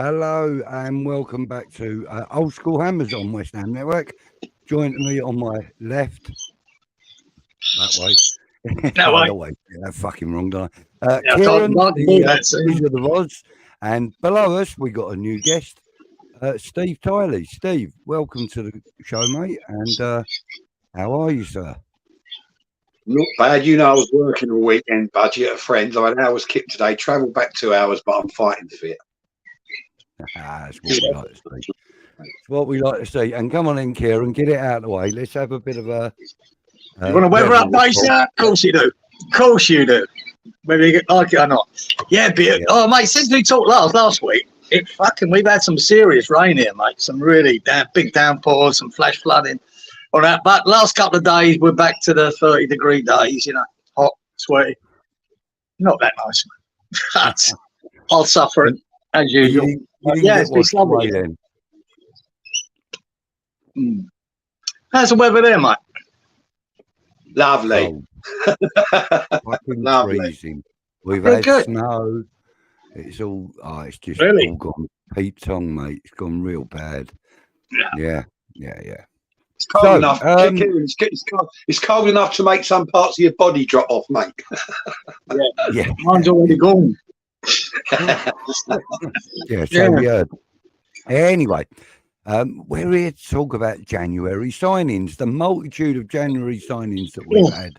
Hello and welcome back to Old School Hammers on West Ham Network. Joining me on my left, that way. That way. Way. Yeah, that fucking wrong, don't Yeah, I Kieran, can't do that, so- Wizard of Oz, and below us we got a new guest, Steve Tiley. Steve, welcome to the show, mate. And how are you, sir? Not bad. You know, I was working all weekend, Budgie, at a friend's. I had hours kicked today, travelled back 2 hours, but I'm fighting fit. That's what we like to see. It's what we like to see. And come on in, Kieran, get it out of the way. Let's have a bit of a... You want a weather update, sir? Of course you do. Of course you do. Whether you like it or not. Yeah, oh, mate, since we talked last week, we've had some serious rain here, mate. Some really big downpours, some flash flooding. All that. But last couple of days, we're back to the 30-degree days, you know, hot, sweaty. Not that nice, but I'll suffer it, as usual. It's lovely. How's the weather there, mate? Lovely. Lovely. Freezing. We've had snow. It's all, it's just all gone Pete Tong, mate. It's gone real bad. Yeah. It's cold enough. It's cold enough to make some parts of your body drop off, mate. Yeah. Mine's already gone. Anyway, we're here to talk about January signings, the multitude of January signings that we've had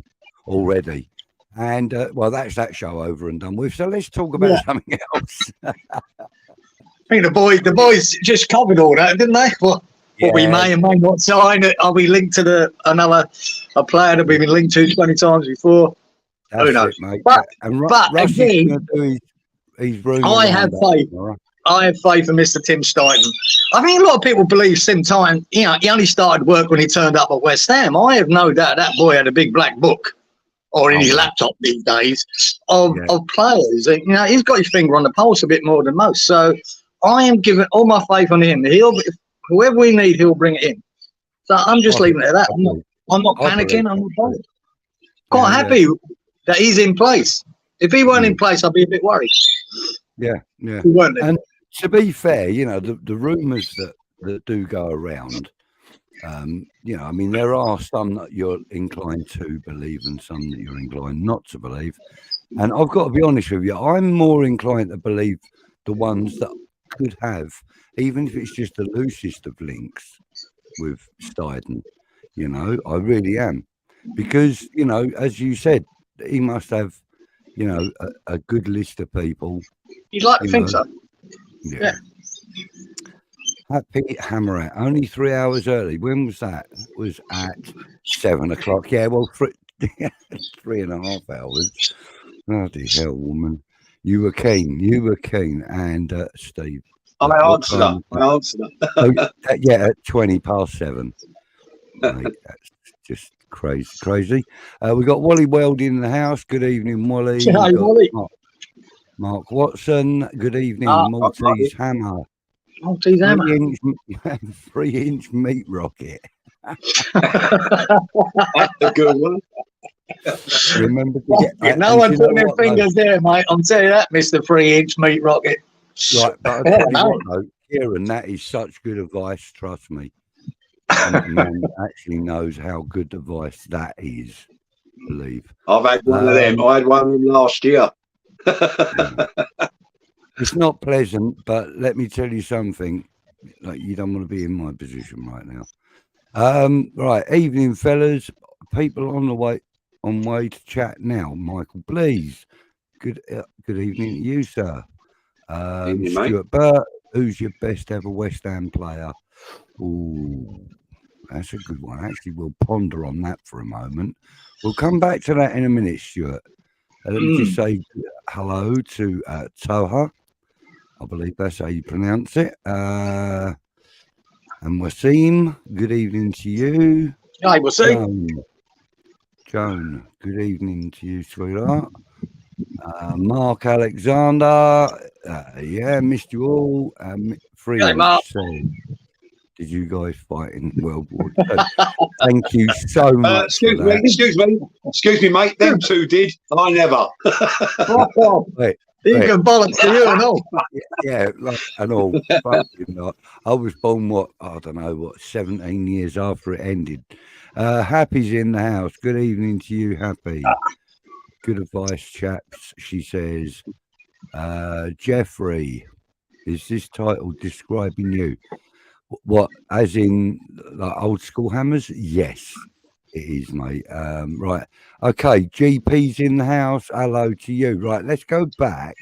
already. And, that's that show over and done with. So let's talk about something else. I think the boys just covered all that, didn't they? What we may and may not sign. Are we linked to a player that we've been linked to 20 times before? That's who knows? it, mate. But Russ again, is do his room. I have faith. I have faith in Mr. Tim Steidten. I think a lot of people believe sometime, he only started work when he turned up at West Ham. I have no doubt that boy had a big black book, or in his laptop these days, of players. And, he's got his finger on the pulse a bit more than most. So I am giving all my faith on him. Whoever we need, he'll bring it in. So I'm just leaving it at that. I'm not panicking. I'm not bothered. Quite happy that he's in place. If he weren't in place, I'd be a bit worried. Yeah. And to be fair, the rumours that do go around, there are some that you're inclined to believe and some that you're inclined not to believe. And I've got to be honest with you, I'm more inclined to believe the ones that could have, even if it's just the loosest of links with Steidten, I really am. Because, as you said, he must have, a good list of people. You'd like to think so. Yeah. Happy Hammerat, only 3 hours early. When was that? It was at 7 o'clock. Yeah, well, 3.5 hours. Bloody hell, woman. You were keen. And Steve. I answered that. At 20 past 7. Mate, that's just crazy. We got Wally Weld in the house. Good evening, Wally. Hi, Wally. Mark Watson. Good evening, Maltese Hammer. Maltese Hammer. 3-inch meat rocket. That's a good one. Remember to get that. No one putting their fingers there, mate. I'm telling you that, Mr. 3-inch meat rocket. Right, but I'll tell you what, though, Kieran, that is such good advice, trust me. And man actually knows how good advice that is, I believe. I've had one of them. I had one last year. It's not pleasant, but let me tell you something. Like, you don't want to be in my position right now. Right, evening, fellas. People on way to chat now. Michael, please. Good evening to you, sir. Evening, Stuart Burt, who's your best ever West Ham player? Ooh, that's a good one. Actually, we'll ponder on that for a moment. We'll come back to that in a minute, Stuart. Let me just say hello to Toha. I believe that's how you pronounce it. And Wasim, good evening to you. Hi, Wasim. Joan, good evening to you, sweetheart. Mark Alexander, missed you all. Free. Hey, Mark. Did you guys fight in World War II? Thank you so much. Excuse me, mate. Them two did. I never. Wait, He can bollock to you and all. Yeah, like, and all. Fucking like, I was born, I don't know, 17 years after it ended. Happy's in the house. Good evening to you, Happy. Good advice, chaps. She says, Jeffrey, is this title describing you? What, as in like old school hammers? Yes, it is, mate. Right. Okay, GP's in the house. Hello to you. Right, let's go back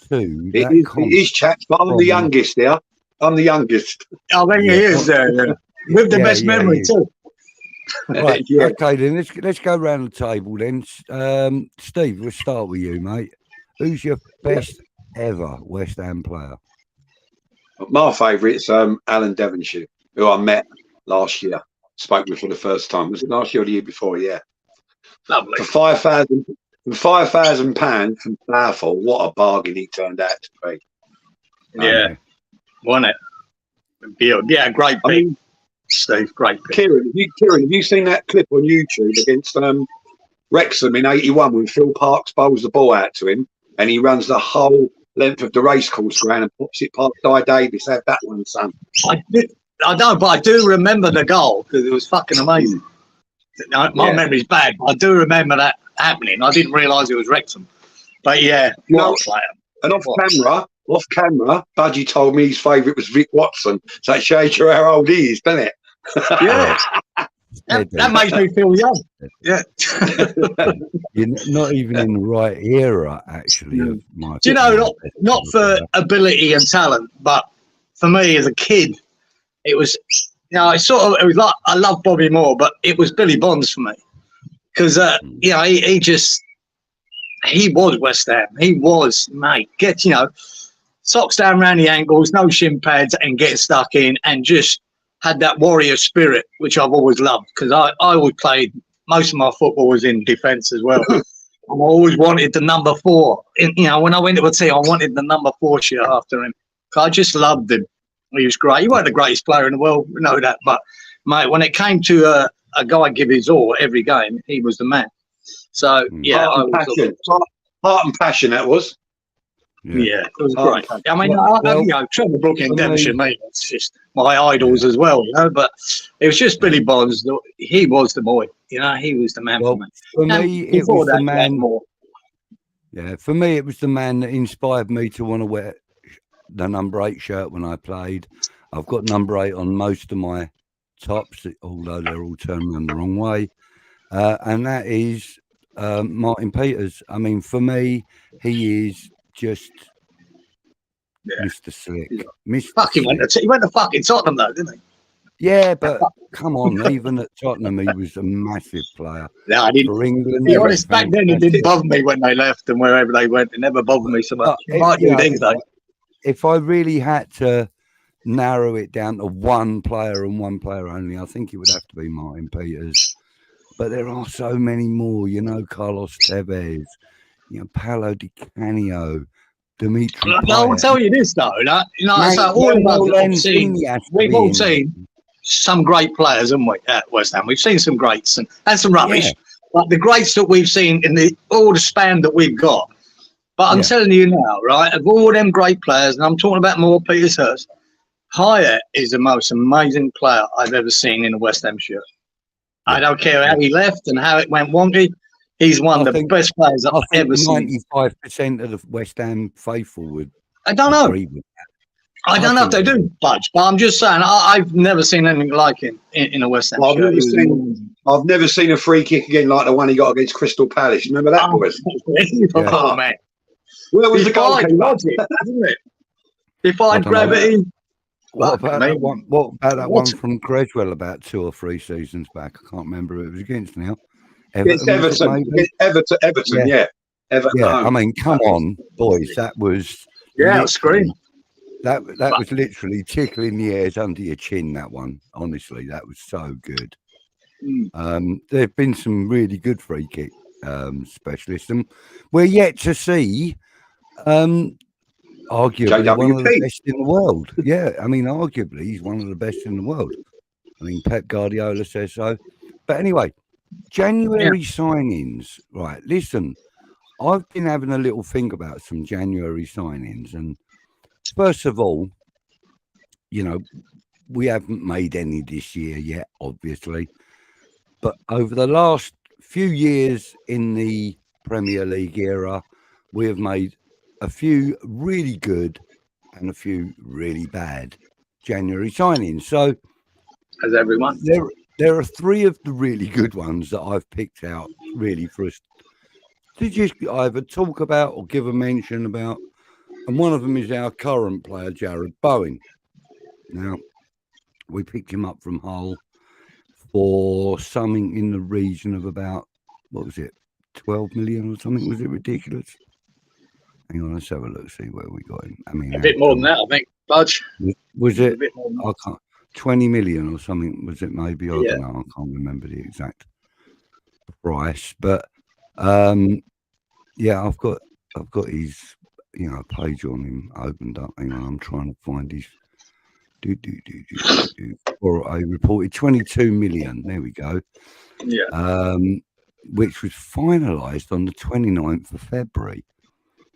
to that. It is, chaps, but I'm the youngest here. I'm the youngest. I think he is there, with the best memory too. Right. Okay, then let's go around the table then. Steve, we'll start with you, mate. Who's your best ever West Ham player? My favourite's Alan Devonshire, who I met last year. Spoke with for the first time. Was it last year or the year before? Yeah. Lovely. For £5,000 from Powerful, what a bargain he turned out to be. Yeah, wasn't it? Yeah, great pick, Steve. Great pick. Kieran, have you seen that clip on YouTube against Wrexham in '81 when Phil Parkes bowls the ball out to him and he runs the whole length of the racecourse ground and pops it past Di Davis? Have that one, son. I know, but I do remember the goal because it was fucking amazing. My memory's bad, but I do remember that happening. I didn't realise it was Wrexham. But yeah, and off camera, Budgie told me his favourite was Vic Watson. So it shows you how old he is, doesn't it? Yeah. that makes me feel young. Yeah. You're not even in the right era, actually. Of my Do you know, not for ability and talent, but for me as a kid, it was, it was like, I love Bobby Moore, but it was Billy Bonds for me. Because, he was West Ham. He was, mate, socks down around the ankles, no shin pads, and get stuck in, and just had that warrior spirit, which I've always loved. Because I always played, most of my football was in defence as well. I always wanted the number 4. When I went to a team, I wanted the number 4 shirt after him. I just loved him. He was great. He wasn't the greatest player in the world, we know that. But, mate, when it came to a guy give his all every game, he was the man. So, yeah. Heart and passion, that was. Yeah, it was great. I mean, Trevor Brooke and Devonshire, mate, it's just my idols as well, but it was just Billy Bonds. He was the boy, he was the man for me. For me, it was the man. Yeah, for me, it was the man that inspired me to want to wear the number 8 shirt when I played. I've got number 8 on most of my tops, although they're all turned around the wrong way. And that is Martin Peters. I mean, for me, he is just Mr. Slick. He went to fucking Tottenham, though, didn't he? Yeah, but come on, even at Tottenham, he was a massive player. No, I didn't. For England, to be honest, back then it didn't bother me when they left and wherever they went. It never bothered me so much. If I really had to narrow it down to one player and one player only, I think it would have to be Martin Peters. But there are so many more, Carlos Tevez, Paolo Di Canio, Dimitri. I will tell you this though, we've all seen some great players, haven't we, at West Ham? We've seen some greats and some rubbish. Yeah. But the greats that we've seen in all the span that we've got. But I'm telling you now, right, of all them great players, and I'm talking about more Peters Hurst, Hyatt is the most amazing player I've ever seen in a West Ham shirt. I don't care how he left and how it went wonky. He's one of the best players I've ever seen. 95% of the West Ham faithful would. I don't know. I don't know if they do, Budge, but I'm just saying I've never seen anything like him in a West Ham shirt. I've never seen a free kick again like the one he got against Crystal Palace. Remember that, boys? Oh, man. Where was the goalkeeper? Defied gravity. What about that one from Creswell about 2 or 3 seasons back? I can't remember who it was against now. Everton, yeah. Everton. Yeah, I mean, come on, boys. That was scream. That was literally tickling the hairs under your chin. That one, honestly, that was so good. There have been some really good free kick specialists, and we're yet to see. Arguably one of the best in the world. Yeah, I mean, arguably he's one of the best in the world. I mean, Pep Guardiola says so. But anyway, January signings. Right, listen, I've been having a little think about some January signings, and first of all, you know, we haven't made any this year yet, obviously, but over the last few years in the Premier League era, we have made a few really good and a few really bad January signings. So, as everyone, there are three of the really good ones that I've picked out really for us to just either talk about or give a mention about. And one of them is our current player, Jared Bowen. Now, we picked him up from Hull for something in the region of about, what was it, 12 million or something? Was it ridiculous? Hang on, let's have a look, see where we got him. I mean, a bit more than that, I think, Budge. Was it? A bit more than that. I can't. 20 million or something, was it maybe? I Yeah. don't know, I can't remember the exact price, but yeah, I've got his, you know, page on him opened up. Hang on, I'm trying to find his or I reported 22 million, there we go. Yeah. Which was finalised on the 29th of February,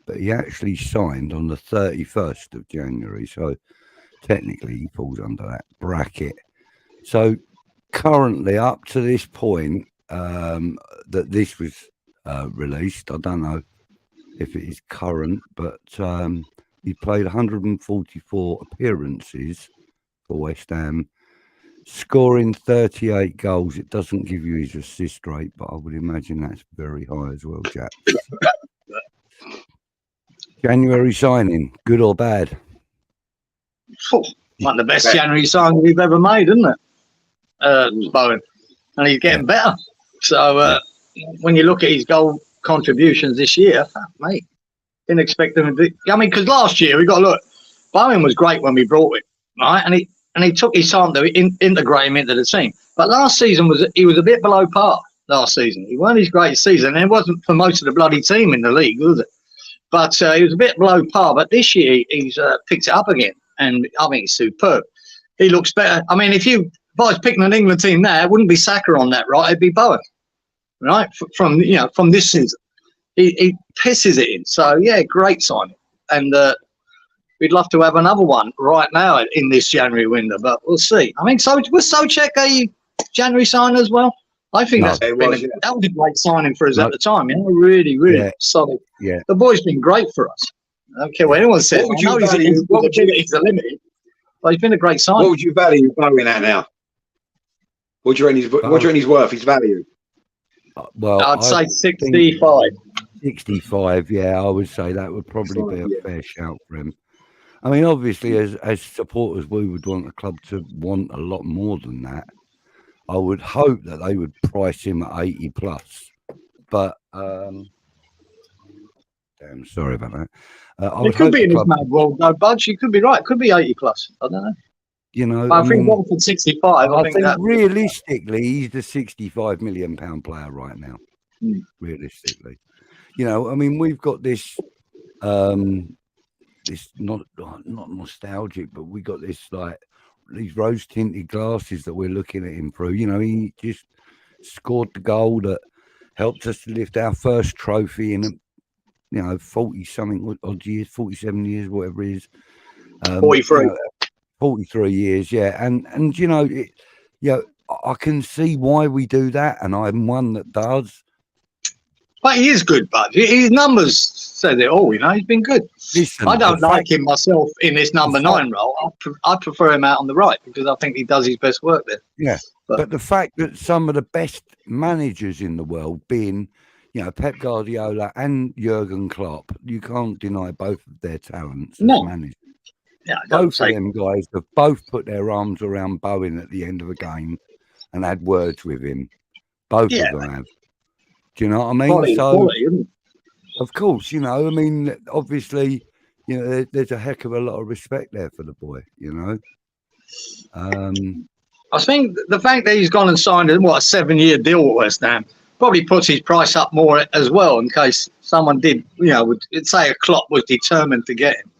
but he actually signed on the 31st of January, so technically he falls under that bracket. So currently, up to this point that this was released, I don't know if it is current, but he played 144 appearances for West Ham, scoring 38 goals. It doesn't give you his assist rate, but I would imagine that's very high as well, Jack. January signing, good or bad? One of the best January signings we've ever made, isn't it? Bowen. And he's getting better. So when you look at his goal contributions this year, mate, didn't expect them to be. I mean, because last year we got to look, Bowen was great when we brought him, right? And he took his time to integrate him into the team. But last season he was a bit below par. Last season, he won his greatest season, and it wasn't for most of the bloody team in the league, was it? But he was a bit below par. But this year he's picked it up again, and I think he's superb. He looks better. I mean, if I was picking an England team now, it wouldn't be Saka on that, right? It'd be Bowen, right? From this season, he pisses it in. So yeah, great signing, and we'd love to have another one right now in this January window, but we'll see. I mean, so was Souček a January sign as well? I think that was a great signing for us at the time. You know, really, really solid. Yeah, the boy's been great for us. I don't care what anyone says. I know he's a limit, but he's been a great sign. What would you value Bowen at now? What do you reckon he's worth? His value? Well, I'd say 65. 65, yeah, I would say that would probably be a fair shout for him. I mean, obviously, as supporters, we would want the club to want a lot more than that. I would hope that they would price him at 80 plus, but damn, sorry about that. It could be in his mad world, no, Budge. You could be right. It could be 80 plus. I don't know. You know, I think one for 65. I think realistically, he's the £65 million player right now. Realistically, you know, I mean, we've got this. It's not nostalgic, but we got this like these rose tinted glasses that we're looking at him through. You know, he just scored the goal that helped us to lift our first trophy in 40 something odd years, 47 years, whatever it is. 43. 43 years, yeah. And you know, I can see why we do that, and I'm one that does. But he is good, Bud. His numbers said it all, you know. He's been good. Listen, I don't like him myself in this number 9 role. I prefer him out on the right because I think he does his best work there. Yeah, but the fact that some of the best managers in the world, being, you know, Pep Guardiola and Jurgen Klopp, you can't deny both of their talents as managers. Yeah, both of them guys have both put their arms around Bowen at the end of a game and had words with him. Both of them have. Do you know what I mean? Quality, of course, you know, I mean, obviously, you know, there's a heck of a lot of respect there for the boy, you know. I think the fact that he's gone and signed a 7-year deal with West Ham probably puts his price up more as well in case someone did, you know, would say a Klopp was determined to get him.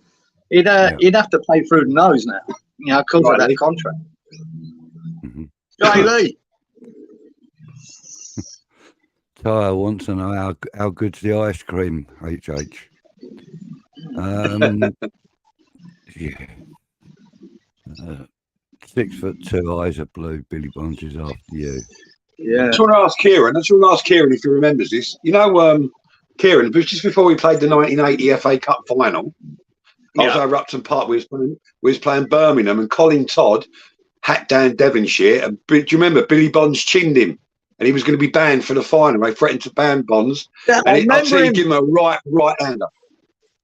He'd have to pay through the nose now, you know, because of that contract. Mm-hmm. Jay Lee. Kyle wants to know how good's the ice cream, HH. Yeah. 6'2", eyes are blue. Billy Bonds is after you. Yeah. I just want to ask Kieran. if he remembers this. You know, Kieran, just before we played the 1980 FA Cup final, I was over Upton Park. We was playing Birmingham, and Colin Todd hacked down Devonshire. And do you remember Billy Bonds chinned him, and he was going to be banned for the final. They threatened to ban Bonds, Yeah, and I'd say he gave him a right-hander.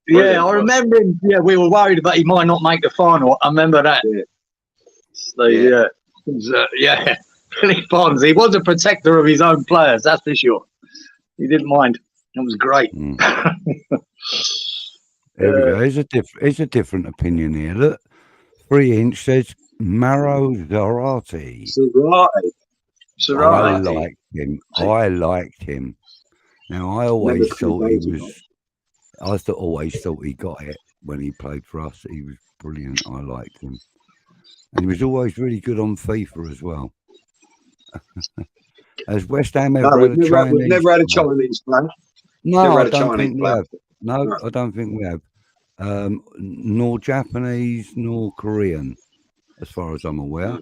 Yeah, I remember him. Yeah, we were worried that he might not make the final. I remember that. Yeah. So, yeah. Billy Bonds, he was a protector of his own players, that's for sure. He didn't mind. It was great. There we go. Here's a different opinion here. Look, 3 inch says Maro Zarate. I liked him. Now I always thought he got it when he played for us. He was brilliant. I liked him, and he was always really good on FIFA as well. Has West Ham ever had a Chinese? We've never had a Chinese player. No, I don't think we have. No, I don't think we have. Nor Japanese, nor Korean, as far as I'm aware.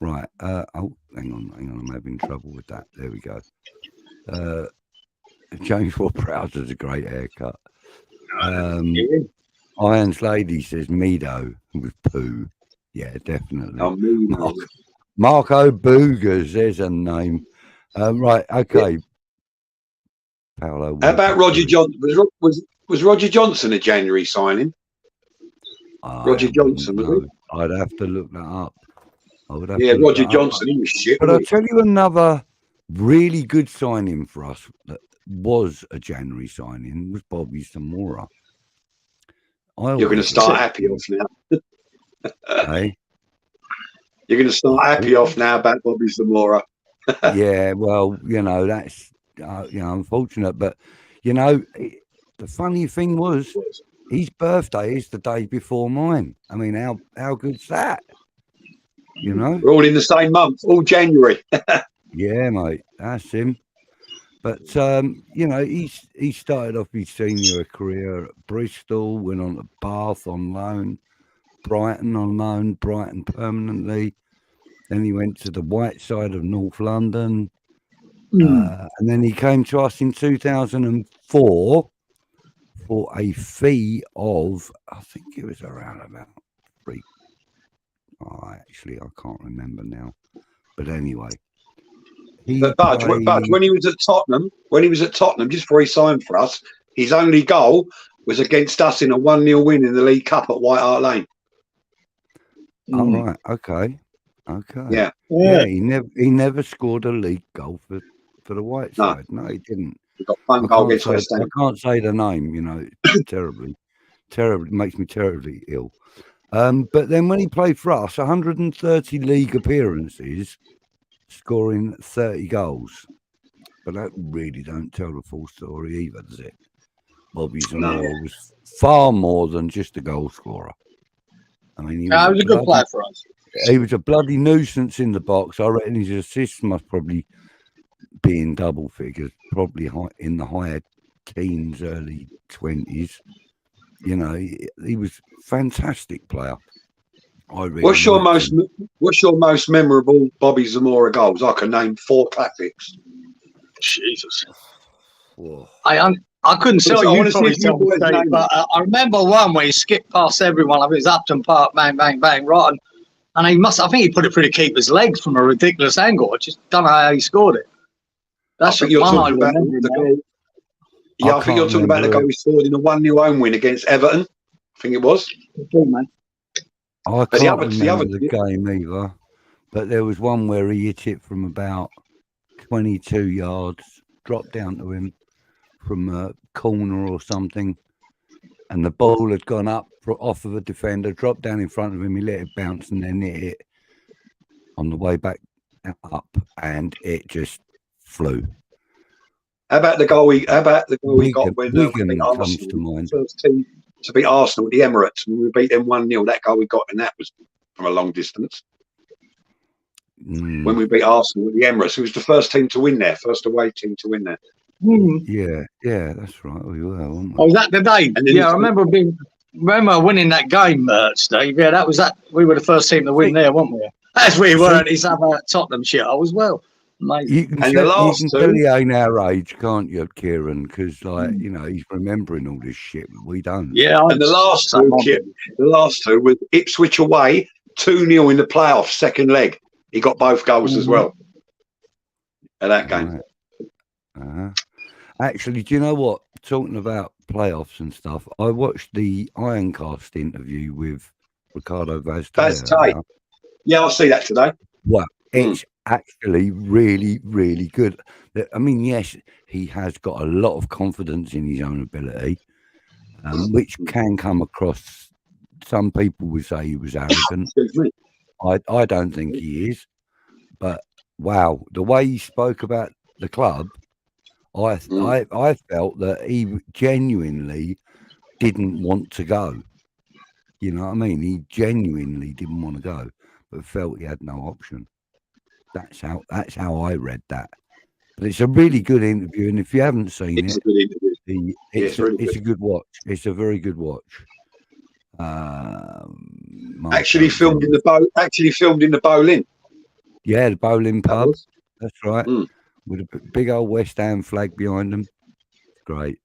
Right. Oh, hang on. I'm having trouble with that. There we go. James Ward-Prowser's a great haircut. Irons Lady says Mido with poo. Yeah, definitely. Marco Boogers, there's a name. Right, okay. Paolo. How about Roger Johnson? Was Roger Johnson a January signing? Roger Johnson, was he? I'd have to look that up. Roger Johnson, he was shit. But I'll tell you another really good signing for us that was a January signing was Bobby Zamora. You're going to start happy off now. Hey? You're going to start happy off now about Bobby Zamora. Yeah, well, that's unfortunate, but the funny thing was his birthday is the day before mine. I mean, how good's that? We're all in the same month, all January. Yeah, mate, that's him. But he started off his senior career at Bristol, went on to Bath on loan, Brighton on loan, Brighton permanently. Then he went to the white side of North London. And then he came to us in 2004 for a fee of, I think it was around about 3. Actually, I can't remember now. But anyway. But Budge, when he was at Tottenham, just before he signed for us, his only goal was against us in a 1-0 win in the League Cup at White Hart Lane. Oh, right. Okay. Yeah. He never scored a league goal for the White side. No, he didn't. He got one goal against West Ham. I can't say the name. Terribly, makes me terribly ill. But then when he played for us, 130 league appearances, scoring 30 goals. But that really don't tell the full story either, does it? Bobby Zamora was far more than just a goal scorer. I mean, he was a good player for us. He was a bloody nuisance in the box. I reckon his assists must probably be in double figures, probably in the higher teens, early 20s. He was a fantastic player. What's your most memorable Bobby Zamora goals? I can name 4 classics. Jesus. I couldn't tell you, but I remember one where he skipped past everyone. I think it was Upton Park, bang, bang, bang, right. And I think he put it through the keeper's legs from a ridiculous angle. I just don't know how he scored it. That's the one I remember. I think you're talking about the goal he scored in a 1-0 home win against Everton. I think it was. I can't remember the game either. But there was one where he hit it from about 22 yards, dropped down to him from a corner or something, and the ball had gone up off of a defender, dropped down in front of him, he let it bounce and then hit it on the way back up, and it just flew. How about the goal we got when Wigan comes to mind. First team to beat Arsenal at the Emirates, and we beat them 1-0. That goal we got, and that was from a long distance. when we beat Arsenal at the Emirates. It was the first team to win there, first away team to win there. Yeah, that's right. We were, weren't we? Oh, was that the day? Yeah, I remember winning that game, Steve. Yeah, that was that. We were the first team to win there, weren't we? As we were at his other Tottenham shithole as well. Amazing. You can tell he ain't our age, can't you, Cieran? Because, he's remembering all this shit. We don't. Yeah. And the last two with Ipswich away, 2-0 in the playoffs, second leg. He got both goals as well at that game. Right. Actually, do you know what? Talking about playoffs and stuff, I watched the Ironcast interview with Ricardo Vaz. Yeah, I'll see that today. Well, it's actually really, really good. I mean, yes, he has got a lot of confidence in his own ability, which can come across. Some people would say he was arrogant. I don't think he is, but wow, the way he spoke about the club, I felt that he genuinely didn't want to go. You know what I mean? He genuinely didn't want to go, but felt he had no option. That's how I read that. But it's a really good interview, and if you haven't seen it's a good interview. It's a good watch. It's a very good watch. Actually filmed in the Bowen. Yeah, the Bowen pub. That's right. With a big old West Ham flag behind them. Great.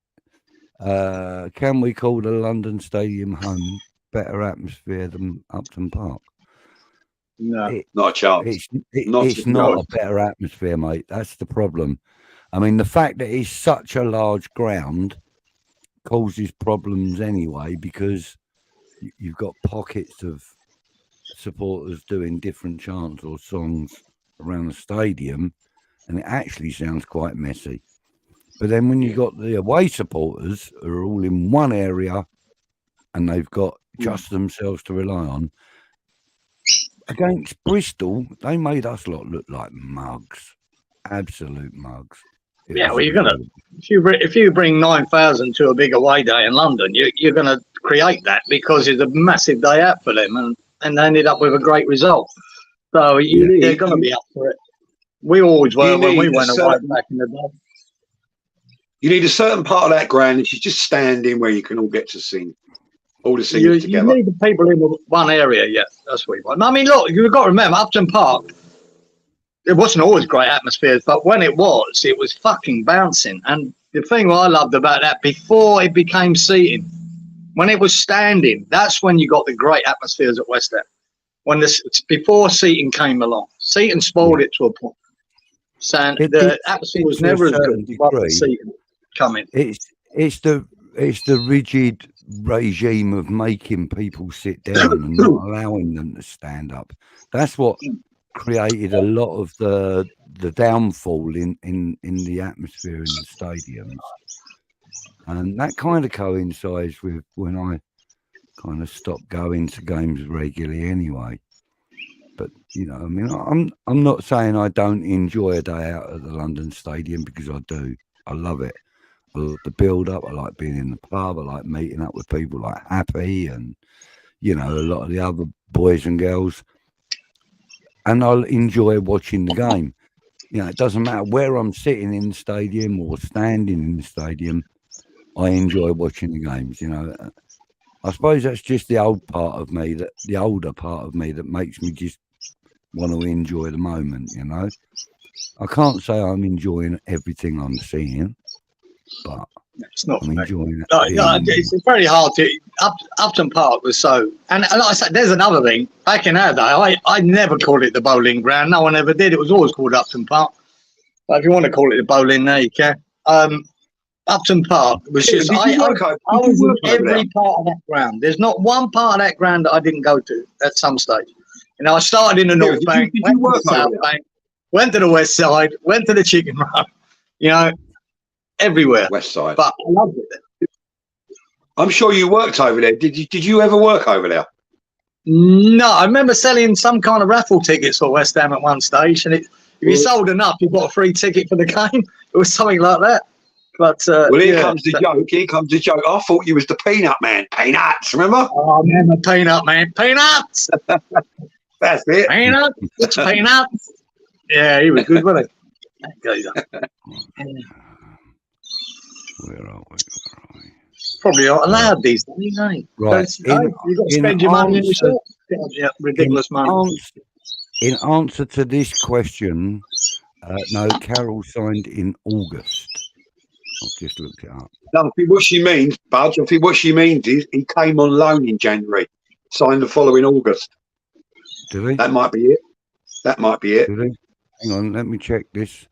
Can we call the London Stadium home? Better atmosphere than Upton Park? No, not a chance. It's not a better atmosphere, mate. That's the problem. I mean, the fact that it's such a large ground causes problems anyway, because you've got pockets of supporters doing different chants or songs around the stadium, and it actually sounds quite messy. But then when you've got the away supporters who are all in one area and they've got just themselves to rely on, against Bristol, they made us lot look like mugs, absolute mugs. Well, you're gonna if you bring 9,000 to a big away day in London, you're gonna create that, because it's a massive day out for them, and they ended up with a great result. So they're gonna be up for it. We always were when we went away back in the day. You need a certain part of that ground that you just stand in where you can all get to sing. All the singers together. You need the people in one area, yeah. That's what you want. I mean, look, you've got to remember, Upton Park, it wasn't always great atmospheres, but when it was fucking bouncing. And the thing I loved about that, before it became seating, when it was standing, that's when you got the great atmospheres at West Ham. Before seating came along. Seating spoiled it to a point. So the atmosphere was never as good as the seating coming. It's the rigid regime of making people sit down and not allowing them to stand up. That's what created a lot of the downfall in the atmosphere in the stadiums, and that kind of coincides with when I kind of stopped going to games regularly anyway. But I mean, I'm not saying I don't enjoy a day out at the London Stadium, because I do. I love it. I love the build up. I like being in the pub. I like meeting up with people like Happy and a lot of the other boys and girls. And I'll enjoy watching the game. It doesn't matter where I'm sitting in the stadium or standing in the stadium. I enjoy watching the games. I suppose that's just the older part of me that makes me just want to enjoy the moment. I can't say I'm enjoying everything I'm seeing, but it's not. I'm enjoying it. It's very hard to. Upton Park was so, and like I said, there's another thing. Back in our day, I never called it the bowling ground. No one ever did. It was always called Upton Park. But if you want to call it the bowling, there you can. Upton Park was just. I was in every part of that ground. There's not one part of that ground that I didn't go to at some stage. I started in the North Bank, went to the South Bank, went to the West Side, went to the Chicken Run. Everywhere. West Side. But I loved it. I'm sure you worked over there. Did you ever work over there? No, I remember selling some kind of raffle tickets for West Ham at one stage, and if you sold enough, you got a free ticket for the game. It was something like that. But here comes the joke. Here comes the joke. I thought you was the Peanut Man. Peanuts, remember? Oh man, the Peanut Man. Peanuts. That's it. Peanut. Yeah, he was good, wasn't he? That geezer. Where are we? Probably not allowed these days, ain't he? Right. You've got to spend your money on yourself. Yeah, ridiculous money. In answer to this question, no, Carroll signed in August. I've just looked it up. No, I think what she means, Budge, I think what she means is he came on loan in January, signed the following August. Did he? That might be it. That might be it. Did he? Hang on, let me check this.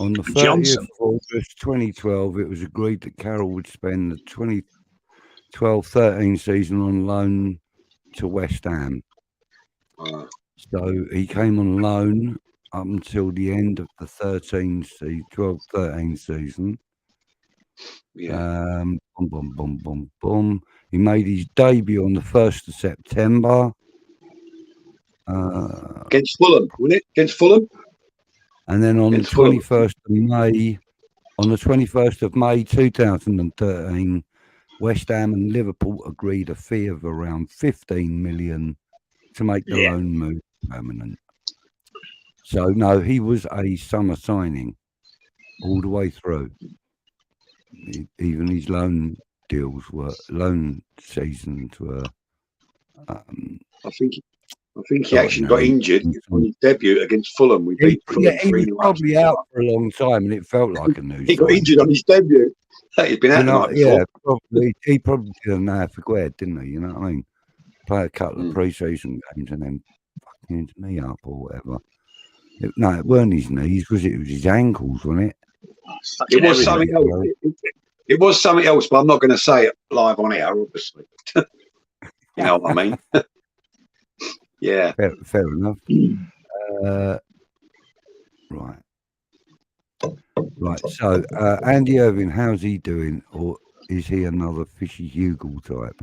On the 30th Johnson. of August 2012, it was agreed that Carroll would spend the 2012-13 season on loan to West Ham. So he came on loan up until the end of the 12-13 season. Yeah. He made his debut on the 1st of September. Against Fulham, wasn't it? Against Fulham? And then on the Against Fulham. 21st of May 2013, West Ham and Liverpool agreed a fee of around 15 million to make the loan move permanent. So no, he was a summer signing all the way through. Even his loan seasons were. I think he actually got injured on his debut against Fulham. We beat Fulham. He was probably out for a long time, and it felt like a news. He got injured on his debut. He'd been out the night before. Yeah, probably. He probably didn't know for Gued, didn't he? You know what I mean? Play a couple of pre-season games and then fucking his knee up or whatever. It weren't his knees, it was his ankles, wasn't it? It was something else. It was something else, but I'm not going to say it live on air, obviously. You know what I mean? Yeah. Fair enough. Right. So, Andy Irving, how's he doing? Or is he another Fishy Hugel type?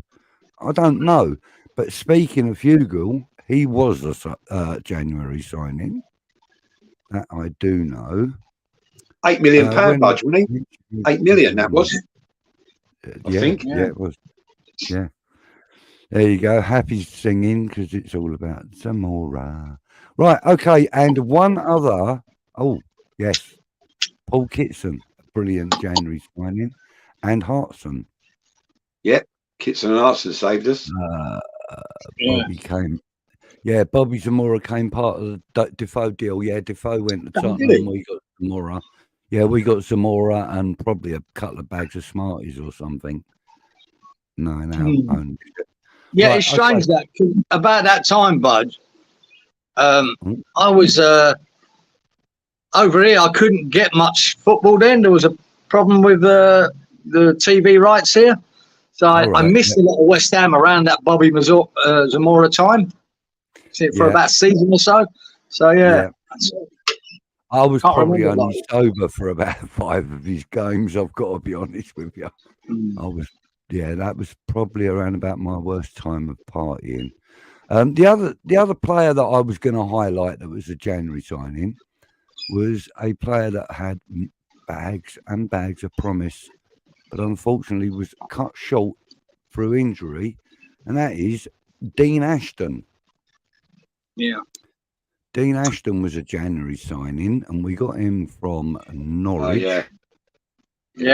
I don't know. But speaking of Hugel, he was a January signing. That I do know. £8 million, Budge, wasn't he? 8 million, that was. I think. Yeah, it was. Yeah. There you go. Happy singing because it's all about Zamora. Right. Okay. And one other. Oh, yes. Paul Kitson, brilliant January signing. And Hartson. Yep. Kitson and Hartson saved us. Bobby came. Yeah, Bobby Zamora came part of the Defoe deal. Yeah, Defoe went to Tottenham. We got Zamora. Yeah, we got Zamora and probably a couple of bags of Smarties or something. No. Yeah, Right, it's strange that about that time, Bud. I was over here. I couldn't get much football then. There was a problem with the TV rights here, so I missed a lot of West Ham around that Bobby Zamora time. For about a season or so. So yeah. I was probably only sober for about 5 of his games. I've got to be honest with you. That was probably around about my worst time of partying. The other player that I was going to highlight that was a January signing was a player that had bags and bags of promise, but unfortunately was cut short through injury, and that is Dean Ashton. Yeah. Dean Ashton was a January signing, and we got him from Norwich. Yeah,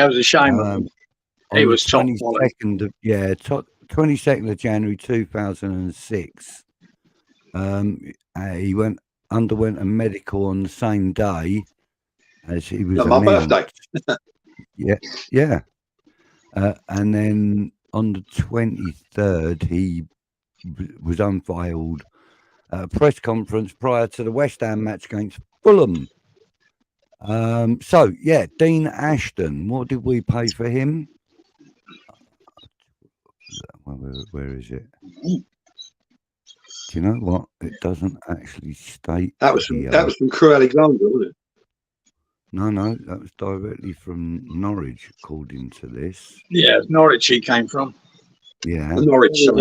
it was a shame. He was 22nd of January 2006. He underwent a medical on the same day as he was my birthday. Yeah. And then on the 23rd, he was unveiled at a press conference prior to the West Ham match against Fulham. Dean Ashton, what did we pay for him? Where is it? Do you know what? It doesn't actually state. That was from Crew Alexander, wasn't it? No, that was directly from Norwich, according to this. Yeah, Norwich he came from. Yeah. Norwich. He could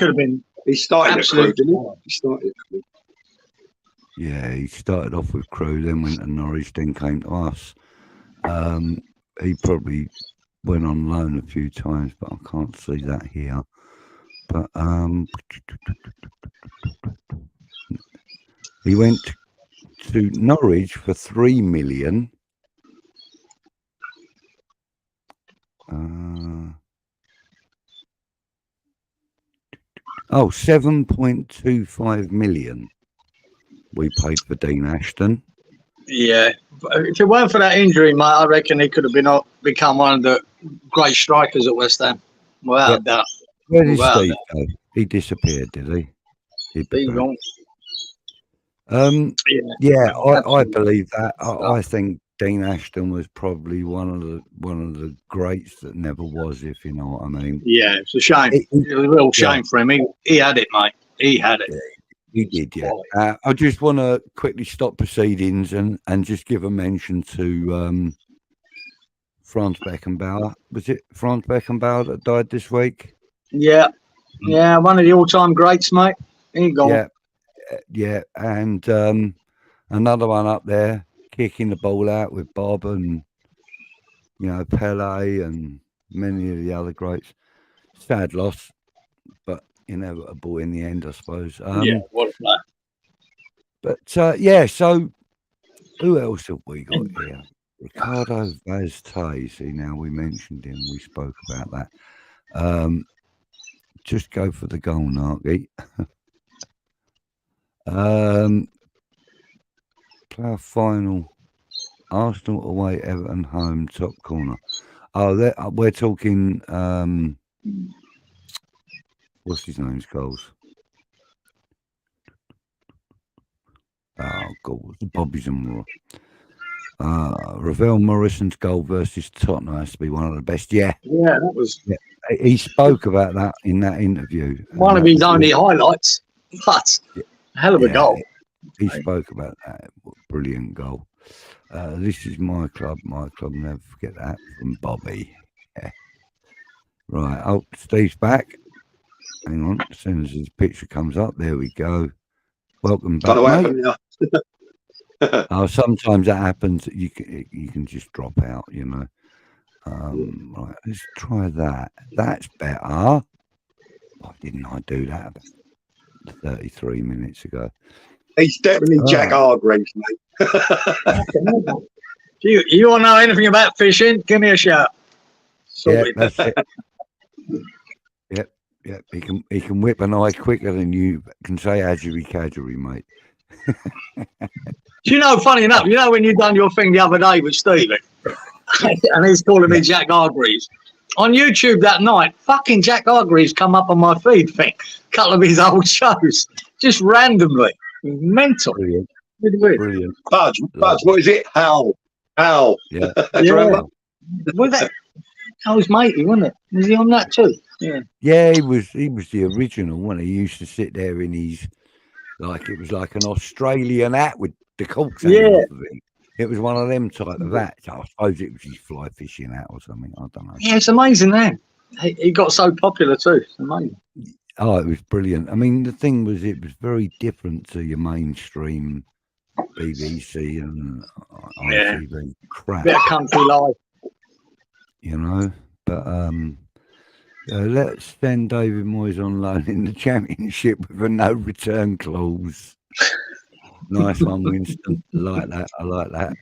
have been. He started at Crew, didn't he? He started at Crew. Yeah, he started off with Crew, then went to Norwich, then came to us. He probably went on loan a few times, but I can't see that here. But He went to Norwich for 3 million. 7.25 million we paid for Dean Ashton. Yeah, if it weren't for that injury, mate, I reckon he could have become one of the great strikers at West Ham. Without doubt. Where did Without Steve doubt. go? He disappeared, did he? He'd be He's back. gone. I believe that. I think Dean Ashton was probably one of the greats that never was, if you know what I mean. Yeah, it's a shame. It was a real shame for him. He had it, mate. He had it. Yeah, he did, yeah. I just want to quickly stop proceedings and just give a mention to Franz Beckenbauer. Was it Franz Beckenbauer that died this week? Yeah. Yeah, one of the all-time greats, mate. He gone. Yeah, and another one up there, kicking the ball out with Bob and, Pele and many of the other greats. Sad loss, but inevitable in the end, I suppose. What a player. But, so who else have we got here? Ricardo Vaz Tazy. Now, we mentioned him. We spoke about that. Just go for the goal, Narky. Player final. Arsenal away, Everton home, top corner. Oh, we're talking. What's his name's goals? Oh, God, Bobby Zamora. Ravel Morrison's goal versus Tottenham has to be one of the best. Yeah, that was. Yeah. He spoke about that in that interview. One of his only highlights. But hell of a goal. He spoke about that. Brilliant goal. This is my club. My club, never forget that, from Bobby. Yeah. Right. Oh, Steve's back. Hang on. As soon as his picture comes up, there we go. Welcome back, mate. Sometimes that happens. You can just drop out, Right, let's try that. That's better. Why didn't I do that about 33 minutes ago? He's definitely Jack Hargreaves, mate. You want to know anything about fishing? Give me a shout. Sorry. Yeah, that's it. Yep. He can whip an eye quicker than you can say adjury, mate. Do you know, funny enough, when you done your thing the other day with Stevie, and he's calling me Jack Hargreaves, on YouTube that night, fucking Jack Hargreaves come up on my feed thing, a couple of his old shows, just randomly. Mental. Brilliant. Brilliant. Budge, what is it? How? Yeah. Was that? That was matey, wasn't it? Was he on that too? Yeah. Yeah, he was the original one. He used to sit there in his, it was like an Australian hat with the corks hanging off of it. It was one of them type of hats. I suppose it was his fly fishing hat or something. I don't know. Yeah, it's amazing, man. He got so popular too. It's amazing. Oh, it was brilliant. I mean, the thing was, it was very different to your mainstream BBC and ITV crap. Bit of country life. But let's send David Moyes on loan in the Championship with a no return clause. Nice one, Winston. I like that.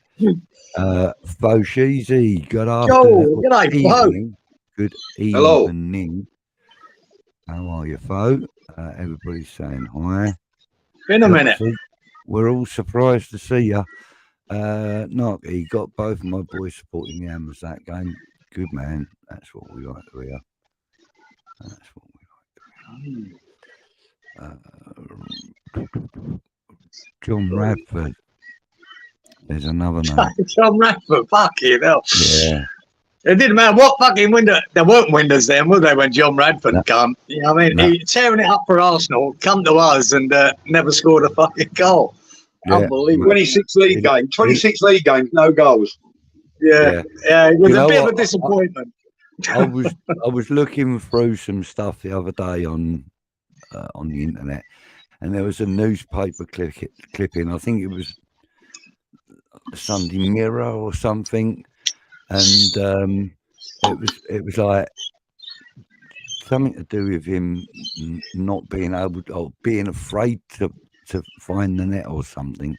Fosheezy, good afternoon. Good evening. Good evening. Hello. How are you, Fo? Everybody's saying hi. Been a minute. We're all surprised to see you. He got both of my boys supporting the Hammers that game. Good man. That's what we like to hear. John Radford. There's another name. John Radford, fucking hell. Yeah. It didn't matter what fucking window. There weren't windows then, were there, when John Radford come? You know what I mean? He tearing it up for Arsenal, come to us and never scored a fucking goal. Yeah. Unbelievable. 26 league games, no goals. Yeah. It was a bit of a disappointment. I was looking through some stuff the other day on the internet, and there was a newspaper clipping. I think it was Sunday Mirror or something, and it was like something to do with him not being able to, or being afraid to to find the net or something,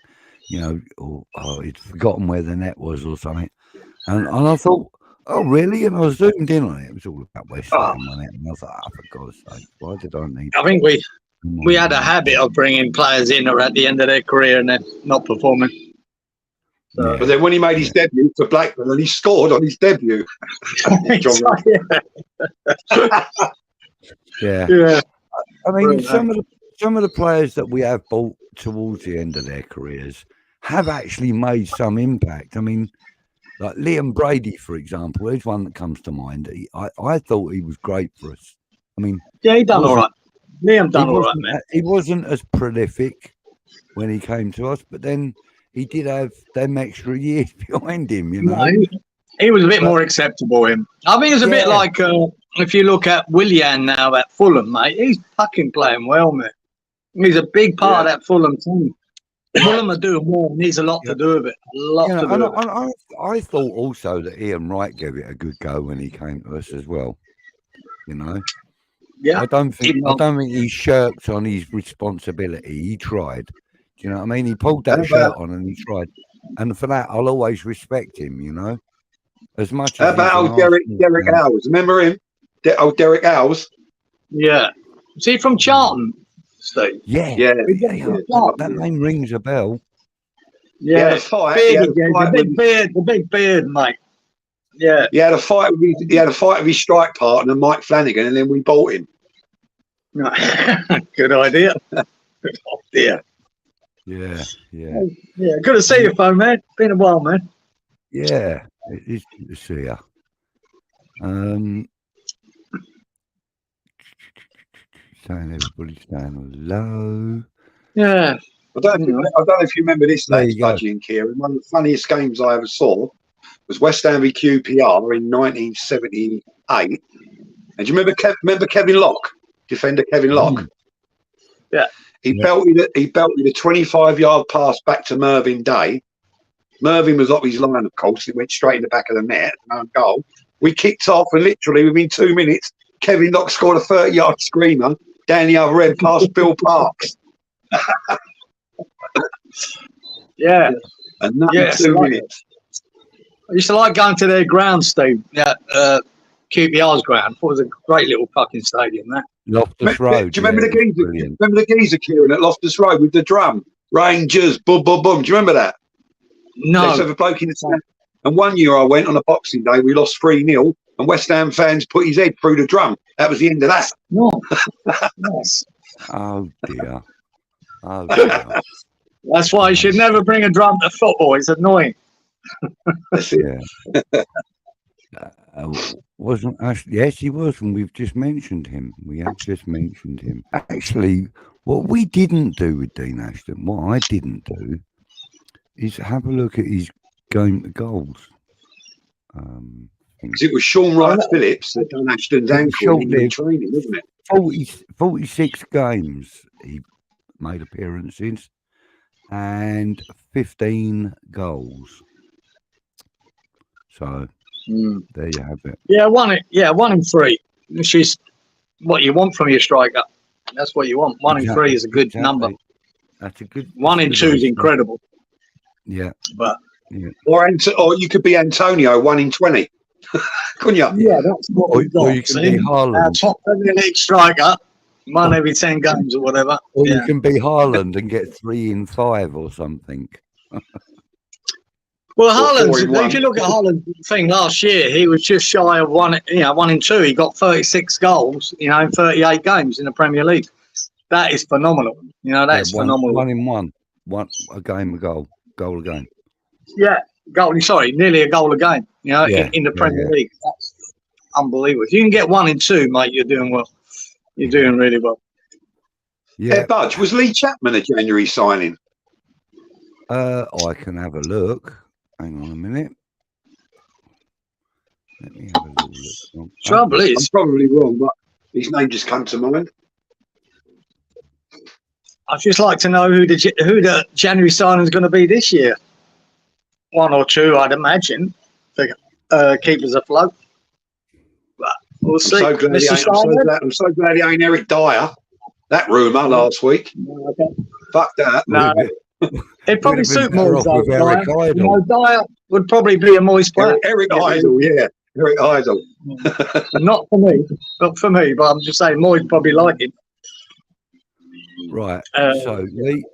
you know, or he'd forgotten where the net was or something. And I thought, oh, really? And I zoomed in on it. It was all about West Ham, wasn't it? And I thought, oh, for God's sake, why did I need? I think we had a habit of bringing players in or at the end of their career and then not performing. So, Yeah. But then when he made his debut for Blackburn, and he scored on his debut. Yeah. I mean, some of the players that we have bought towards the end of their careers have actually made some impact. I mean, like Liam Brady, for example, is one that comes to mind. I thought he was great for us. I mean, yeah, he done all right. Liam done all right, man. He wasn't as prolific when he came to us, but then he did have them extra years behind him, you know. No, he was a bit more acceptable, him. I think it's a bit like if you look at Willian now at Fulham, mate, he's fucking playing well, mate. He's a big part of that Fulham team. Fulham are doing well. Needs a lot to do with it. A lot to do with it. I thought also that Ian Wright gave it a good go when he came to us as well. You know. Yeah. I don't think he shirked on his responsibility. He tried. Do you know what I mean? He pulled that shirt on and he tried. And for that, I'll always respect him. You know. As much. How about old Derek Howes? Remember him? Old Derek Howes. Yeah. Is he from Charlton? Steve? Yeah. That name rings a bell. Yeah, the fight. The big beard, mate. Yeah. He had a fight with his strike partner, Mike Flanagan, and then we bought him. Good idea. Good idea. Yeah. Yeah. Good to see you, phone man. Been a while, man. Yeah, it is good to see you. Saying everybody's saying hello. Yeah. I don't know if you remember this day, Budgie and Cieran. One of the funniest games I ever saw was West Ham v QPR in 1978. And do you remember Kevin Locke, defender Kevin Locke? Yeah. He belted a 25-yard pass back to Mervyn Day. Mervyn was off his line, of course. It went straight in the back of the net, no goal. We kicked off, and literally within 2 minutes, Kevin Locke scored a 30-yard screamer down the other end past Bill Parks. Yeah. And that's 2 minutes. I used to like going to their ground, Steve. Yeah, QPR's ground. I thought it was a great little fucking stadium, that. Loftus Road. Do you remember the geezer? Remember the geezer, Cieran, at Loftus Road with the drum? Rangers, boom, boom, boom. Do you remember that? No. Let's have a bloke in the stand. And one year I went on a Boxing Day, we lost 3-0, and West Ham fans put his head through the drum. That was the end of that. No. Nice. Oh, dear. That's why you should never bring a drum to football. It's annoying. Yeah. Wasn't actually? Yes, he was, and we've just mentioned him. We have just mentioned him. Actually, what we didn't do with Dean Ashton, what I didn't do, is have a look at his goals. Because it was Sean Wright Phillips that done Ashton's ankle in training, wasn't it? 46 games he made appearances and 15 goals. So there you have it. Yeah, 1 in 3. Which is what you want from your striker. That's what you want. 1 in 3 is a good number. That's a good. 1 in 2 is incredible. Yeah, but or you could be Antonio, 1 in 20. Couldn't you? Yeah, that's what we've got. Or you can be Haaland. Our top Premier League striker, 1 every 10 games or whatever. Or you can be Haaland and get 3 in 5 or something. Well, Haaland, if you look at Haaland's thing last year, he was just shy of 1 in 2. He got 36 goals, in 38 games in the Premier League. That is phenomenal. That is phenomenal. 1 in 1. A game, a goal a game. Yeah, nearly a goal a game. In the Premier League, that's unbelievable. If you can get 1 in 2, mate, you're doing well. You're doing really well. Yeah, Budge, was Lee Chapman a January signing? I can have a look. Hang on a minute. Let me have a little look. Trouble is, I'm probably wrong, but his name just come to mind. I'd just like to know who the January signing is going to be this year. 1 or 2, I'd imagine, to keep us afloat. But we'll see. I'm so glad he ain't Eric Dyer. That rumour last week. Okay. Fuck that. No, it'd probably Would have suit been better Moyes, off though, with Eric Dyer. Idle. Dyer would probably be a Moyes player. Eric Idle, yeah. Eric Idle. Not for me. Not for me, but I'm just saying Moyes probably like him. Right. So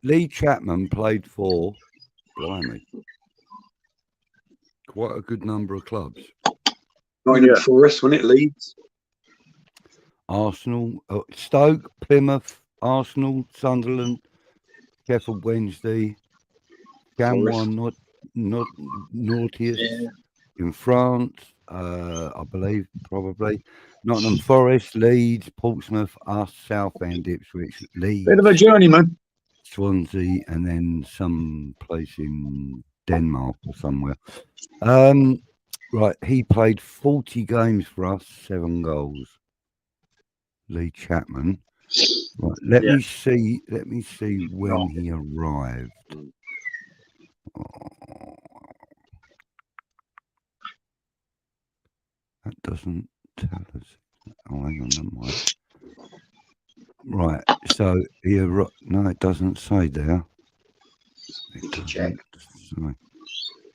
Lee Chapman played for, blimey, quite a good number of clubs. Nottingham Forest, wasn't it? Leeds. Arsenal, Stoke, Plymouth, Arsenal, Sunderland, Sheffield Wednesday, Gamwa, Nortius in France, I believe, probably. Nottingham Forest, Leeds, Portsmouth, us, Southend, Ipswich, Leeds. Bit of a journeyman. Swansea, and then some place in Denmark or somewhere. Right, he played 40 games for us, 7 goals. Lee Chapman. Right, let me see when he arrived. Oh, that doesn't tell us. Oh, hang on, never mind. Right, so he arrived. No, it doesn't say there. It doesn't say.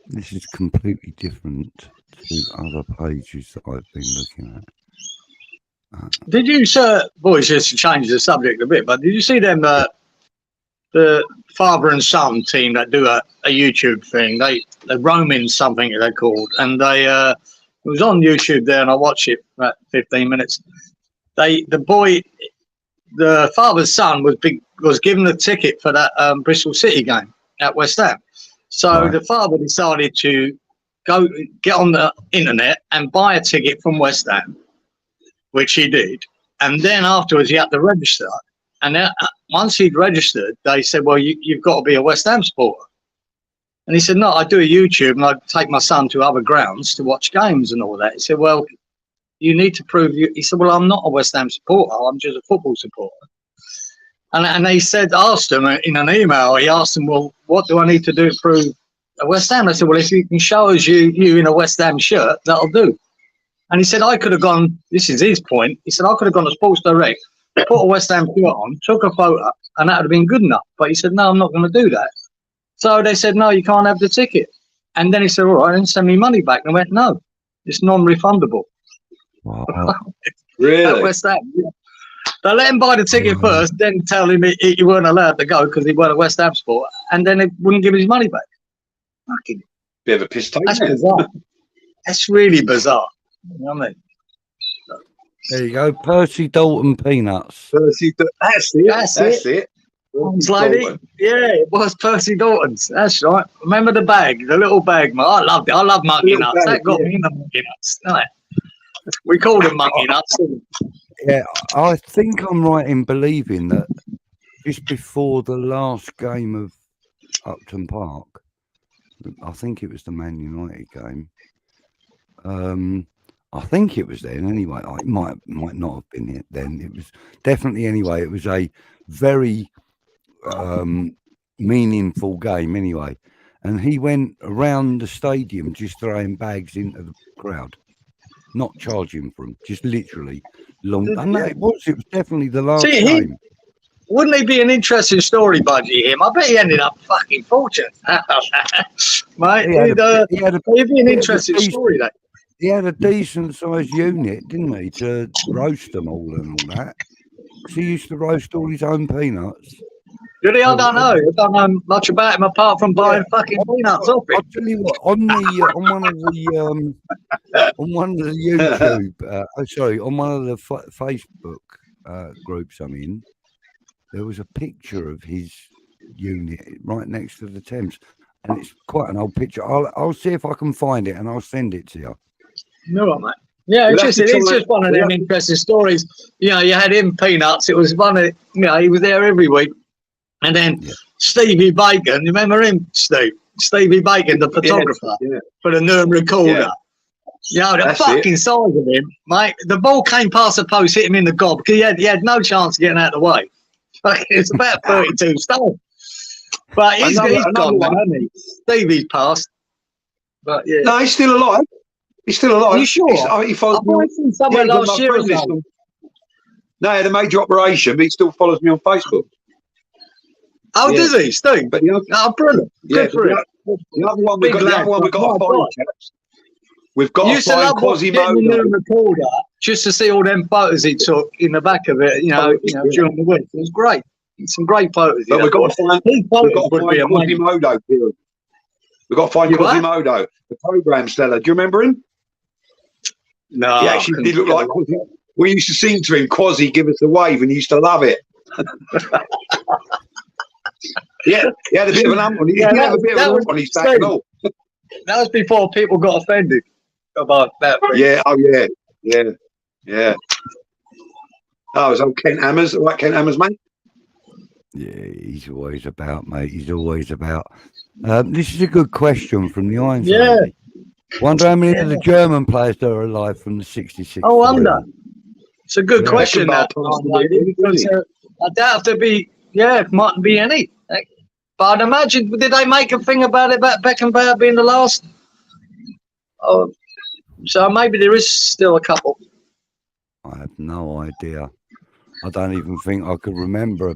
This is completely different to other pages that I've been looking at. Did you, sir, boys, just to change the subject a bit, but did you see them, the father and son team that do a YouTube thing? They roaming something they're called, and they it was on YouTube there, and I watched it for about 15 minutes. The father's son was given a ticket for that Bristol City game at West Ham. So the father decided to go get on the internet and buy a ticket from West Ham, which he did. And then afterwards, he had to register. And then, once he'd registered, they said, well, you've got to be a West Ham supporter. And he said, no, I do a YouTube and I take my son to other grounds to watch games and all that. He said, well, you need to prove you. He said, well, I'm not a West Ham supporter. I'm just a football supporter. And they said, asked him in an email, he asked them, well, what do I need to do to prove a West Ham? I said, well, if you can show us you in a West Ham shirt, that'll do. And he said, I could have gone, this is his point, he said, I could have gone to Sports Direct, put a West Ham shirt on, took a photo, and that would have been good enough. But he said, no, I'm not going to do that. So they said, no, you can't have the ticket. And then he said, all right, then send me money back. And I went, no, it's non-refundable. Wow. Really? At West Ham, yeah. They let him buy the ticket first, then tell him he weren't allowed to go because he weren't a West Ham supporter, and then they wouldn't give his money back. Fucking Bit of a piss take. That's bizarre. That's really bizarre. You know what I mean? There you go, Percy Dalton Peanuts. Percy, that's it. That's it. Lady. Yeah, it was Percy Dalton's. That's right. Remember the bag, the little bag, man. I loved it. I love monkey nuts. That got me in the monkey nuts. We called them monkey nuts. Yeah, I think I'm right in believing that just before the last game of Upton Park, I think it was the Man United game. I think it was then anyway. It might not have been it then. It was definitely anyway. It was a very meaningful game anyway. And he went around the stadium just throwing bags into the crowd, not charging for them, just literally long. And it was definitely the last game. Wouldn't he be an interesting story, Budgie, him? I bet he ended up fucking fortunate. Mate, he'd be an interesting story, though. He had a decent sized unit, didn't he, to roast them all and all that. He used to roast all his own peanuts. Did he? I don't know. I don't know much about him apart from buying fucking peanuts off him. I'll tell you what, on one of the YouTube, on one of the Facebook groups I'm in, there was a picture of his unit right next to the Thames, and it's quite an old picture. I'll see if I can find it and I'll send it to you. No, mate. Yeah, it's just one of them interesting stories. You know, you had him peanuts. It was one of, he was there every week. And then Stevie Bacon, you remember him, Steve? Stevie Bacon, the photographer for the Nuremberg Recorder. Yeah. The fucking size of him, mate. The ball came past the post, hit him in the gob because he had no chance of getting out of the way. It's about 32 stone. But he's gone now, hasn't he? Stevie's passed. But yeah. No, he's still alive. He's still alive. Are you sure? He I've seen somewhere last year. No, he had a major operation, but he still follows me on Facebook. Oh, Yeah. does he, Steve? But the other, Oh, brilliant. yeah, Good for him. the other one we've Big got, the lad, other one we've got my to find, God. chaps. We've got You to used to find love getting the new Quasimodo. recorder just to see all them photos he took in the back of it, during the week. It was great. Some great photos. But we've got to find, His we've got photos to would be find amazing. Quasimodo. Kieran. We've got to find You what? Quasimodo, the program stellar. Do you remember him? No, He actually did look like Quasimodo. We used to sing to him, Quasi, give us a wave, and he used to love it. Yeah, he had a bit of an ump on. He did have a bit of an ump on his back and all. That was before people got offended about that. Yeah, oh yeah, yeah. Oh, it was old Kent Hammers, all right, Kent Hammers, mate. Yeah, he's always about, mate. He's always about. This is a good question from the Irons. Yeah. Lady. Wonder how many of the German players that are alive from the '66. I wonder. It's a good Yeah. question. That, because, I doubt if there be. Yeah, it mightn't be any. But I'd imagine, did they make a thing about it, about Beckenbauer being the last? Oh, so maybe there is still a couple. I have no idea. I don't even think I could remember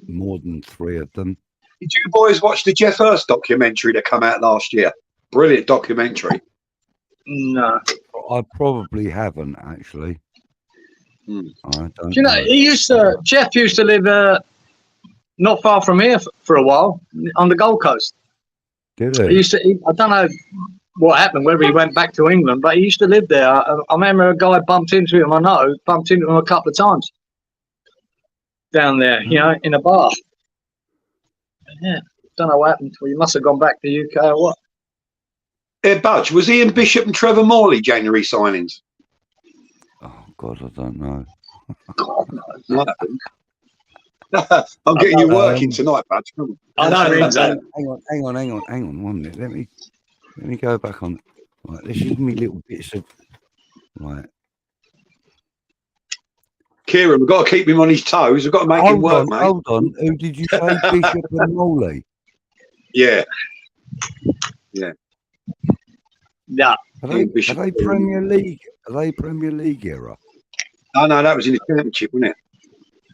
more than 3 of them. Did you boys watch the Jeff Hurst documentary that came out last year? Brilliant documentary. No. I probably haven't actually. I don't. Do you know, Jeff used to live not far from here for a while on the Gold Coast. Did He he? used to. I don't know what happened, whether he went back to England, but he used to live there. I remember a guy bumped into him. Bumped into him a couple of times down there, in a bar. Yeah, don't know what happened. Well, he must have gone back to the UK or what. Budge, was Ian Bishop and Trevor Morley January signings? Oh God, I don't know. God, no. I'm getting you working tonight, Budge. Come on. I don't think so. Hang on 1 minute. Let me go back on. Right, this is me little bits of. Right. Kieran, we've got to keep him on his toes. We've got to make him work, mate. Hold on. Who did you say, Bishop and Morley? Yeah. No. Are they Premier League? Are they Premier League era? Oh no, that was in the Championship, wasn't it?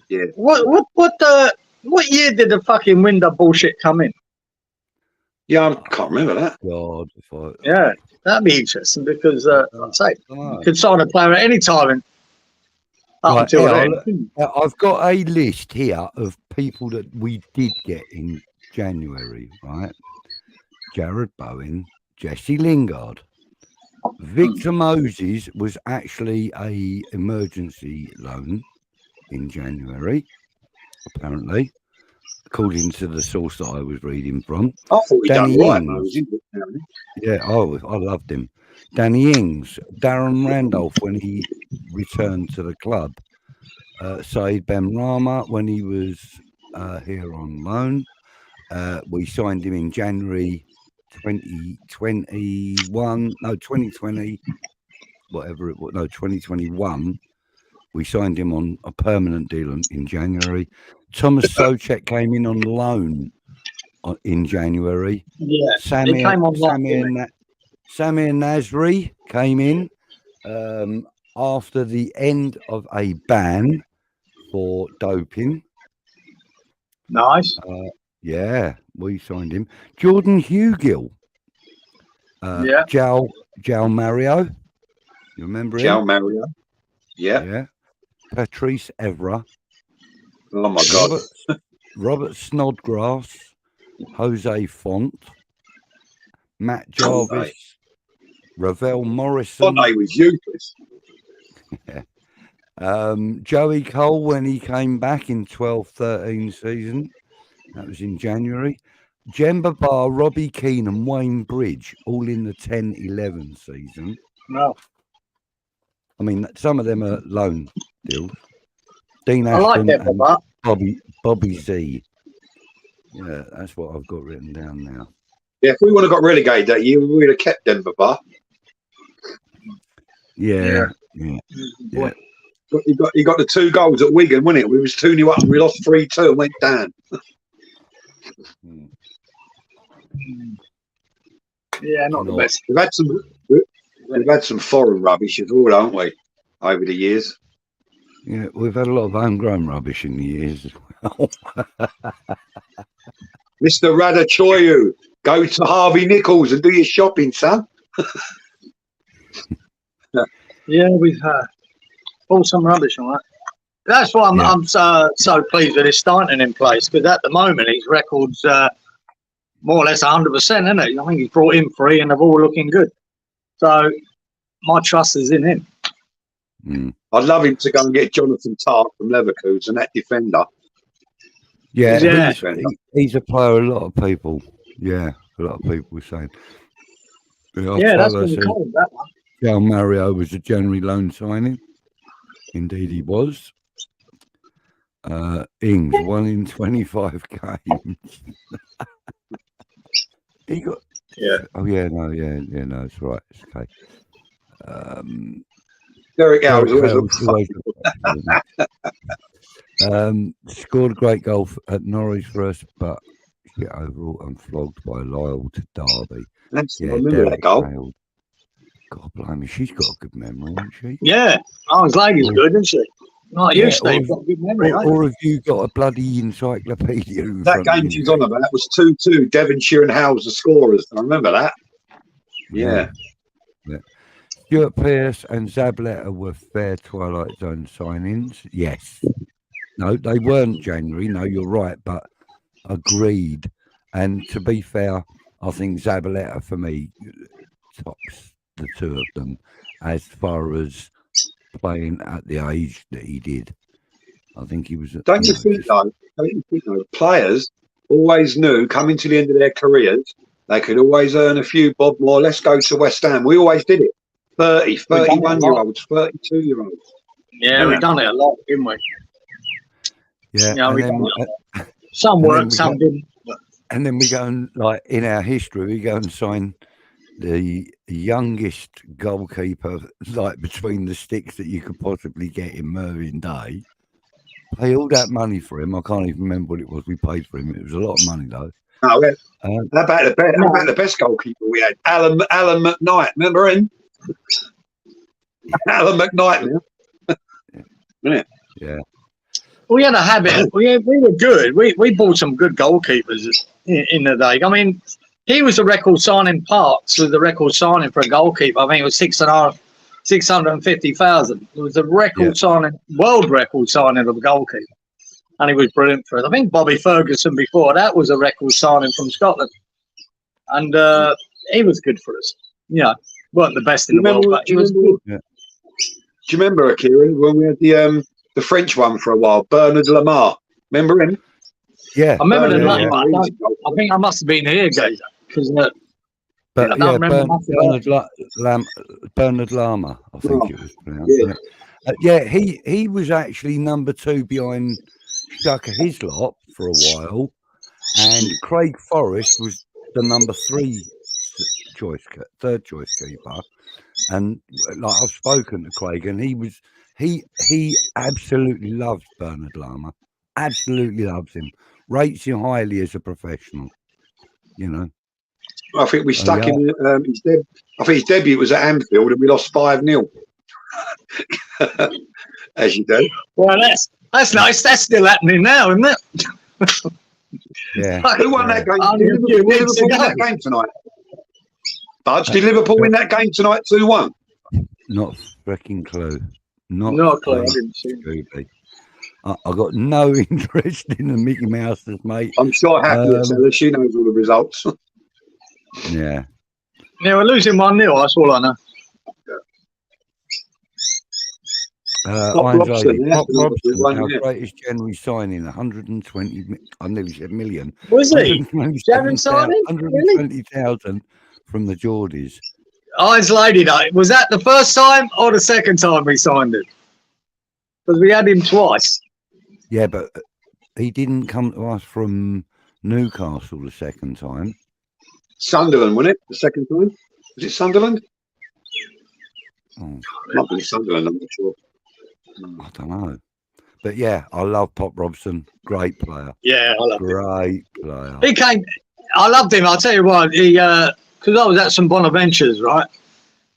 Yeah. What year did the fucking window bullshit come in? Yeah, I can't remember that. God, Yeah, that'd be interesting because I'd say you could sign a player at any time until then. I've got a list here of people that we did get in January, right? Jared Bowen, Jesse Lingard. Victor Moses was actually a emergency loan in January, apparently, according to the source that I was reading from. I thought he'd done Danny right, Ings. Moses. Yeah, I loved him. Danny Ings, Darren Randolph when he returned to the club, Saeed Benrahma when he was here on loan. We signed him in January 2020, whatever it was. No, 2021. We signed him on a permanent deal in January. Thomas Soucek came in on loan in January. Yeah, Samir Nasri came in after the end of a ban for doping. Nice. Yeah, we signed him. Jordan Hugill. João Mario. You remember him? João Mario. Yeah. Patrice Evra. Oh my God. Robert Snodgrass. Jose Font. Matt Jarvis. Ravel Morrison. Fonte was useless. Joey Cole when he came back in 12-13 season. That was in January. Jemba Bar, Robbie Keane and Wayne Bridge, all in the 10-11 season. No. I mean, some of them are loan deals. Dean I like Ashton that for and Bobby Z. Yeah, that's what I've got written down now. Yeah, if we would have got relegated that year, we would have kept Denver Bar. Yeah. He got the 2 goals at Wigan, wasn't it? We was 2-0 up and we lost 3-2 and went down. Yeah, not the best. We've had some foreign rubbish as well, haven't we, over the years? Yeah, we've had a lot of homegrown rubbish in the years as well. Mr. Radachoyu, go to Harvey Nichols and do your shopping, son. Yeah, we've all some rubbish on that. That's why I'm so pleased with his starting in place, because at the moment his record's more or less 100%, isn't it? I think he's brought in 3 and they're all looking good. So my trust is in him. Mm. I'd love him to go and get Jonathan Tart from Leverkusen, that defender. Yeah, he's a player. A lot of people were saying. Yeah, that's what we call him, that one. João Mario was a January loan signing. Indeed, he was. Ings 1 in 25 games. He got. Yeah. Oh yeah, no, it's right. It's okay. Derek Howe scored a great goal at Norwich for us, but get overall and flogged by Lyle to Derby. I remember that goal. Failed. God blimey, she's got a good memory, hasn't she? Yeah, his lady's good, isn't she? Not you, Steve. Got a good memory, or have you got a bloody encyclopedia? That game she's on about was 2-2. Devonshire and Howes the scorers. I remember that. Yeah. Stuart Pearce and Zabaleta were fair Twilight Zone signings. Yes. No, they weren't January. No, you're right, but agreed. And to be fair, I think Zabaleta for me tops the two of them as far as playing at the age that he did. I think he was. Don't you think though? Players always knew coming to the end of their careers they could always earn a few bob more. Let's go to West Ham. We always did it. 30, 31-year-olds, 32-year-olds. Yeah, we've done it a lot, didn't we? Yeah, some worked, some didn't. And then we go and, like, in our history, we go and sign the youngest goalkeeper, like, between the sticks that you could possibly get in Mervyn Day. Pay all that money for him. I can't even remember what it was we paid for him. It was a lot of money, though. Oh, how about the best goalkeeper we had? Alan McKnight. Remember him? Alan McKnight. Yeah. We had a habit. We were good. We bought some good goalkeepers in the day. I mean, he was a record signing. Parks was the record signing for a goalkeeper. I think it was 650,000. It was a record signing, world record signing of a goalkeeper, and he was brilliant for us. I think Bobby Ferguson before that was a record signing from Scotland, and he was good for us. Yeah, weren't the best in the world, but he was good. Yeah. Do you remember, Kieran, when we had the French one for a while, Bernard Lamar? Remember him? Yeah, I remember the name. I think I must have been here, Gazer, because. Bernard Lama, I think it was pronounced. He was actually number 2 behind Shaka Hislop for a while, and Craig Forrest was the number 3 third choice keeper. And like I've spoken to Craig, and he absolutely loves Bernard Lama, absolutely loves him, rates him highly as a professional. You know. I think we stuck him. I think his debut was at Anfield, and we lost 5-0. As you do. Well, that's nice. That's still happening now, isn't it? Yeah. Who won that game? Did Liverpool win that game tonight? Budge, did Liverpool win that game tonight 2-1? Not a freaking clue. Not a clue. I didn't see it. I got no interest in the Mickey Mouses, mate. I'm sure Happy will tell us. She knows all the results. Yeah. Yeah, we're losing 1-0. That's all I know. Pop Robson, our greatest January signing, 120. I nearly said million. Was he? January signing? 120,000 from the Geordies. Eyes lady, though. Was that the first time or the second time we signed him? Because we had him twice. Yeah, but he didn't come to us from Newcastle the second time. Sunderland, wasn't it? The second time? Was it Sunderland? Oh. Might be Sunderland, I'm not sure. I don't know. But yeah, I love Pop Robson. Great player. Yeah, I love him. Great player. He came. I loved him. I'll tell you what. He because I was at St Bonaventures, right?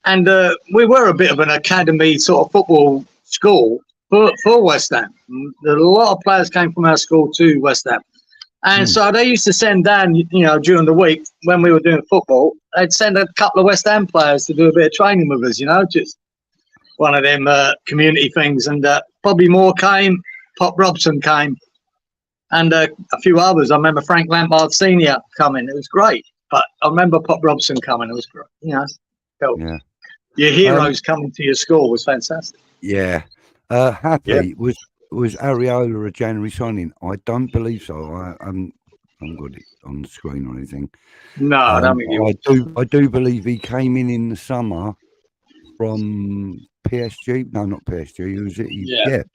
And we were a bit of an academy sort of football school. for West Ham. A lot of players came from our school to West Ham. And so they used to send down, during the week when we were doing football, they'd send a couple of West Ham players to do a bit of training with us, just one of them community things. And Bobby Moore came, Pop Robson came, and a few others. I remember Frank Lampard Sr. coming. It was great. But I remember Pop Robson coming. It was great. Felt your heroes coming to your school was fantastic. Yeah. Happy was Areola a January signing? I don't believe so. I haven't got it on the screen or anything. No, I don't think I do believe he came in the summer from PSG. No, not PSG. Who was it?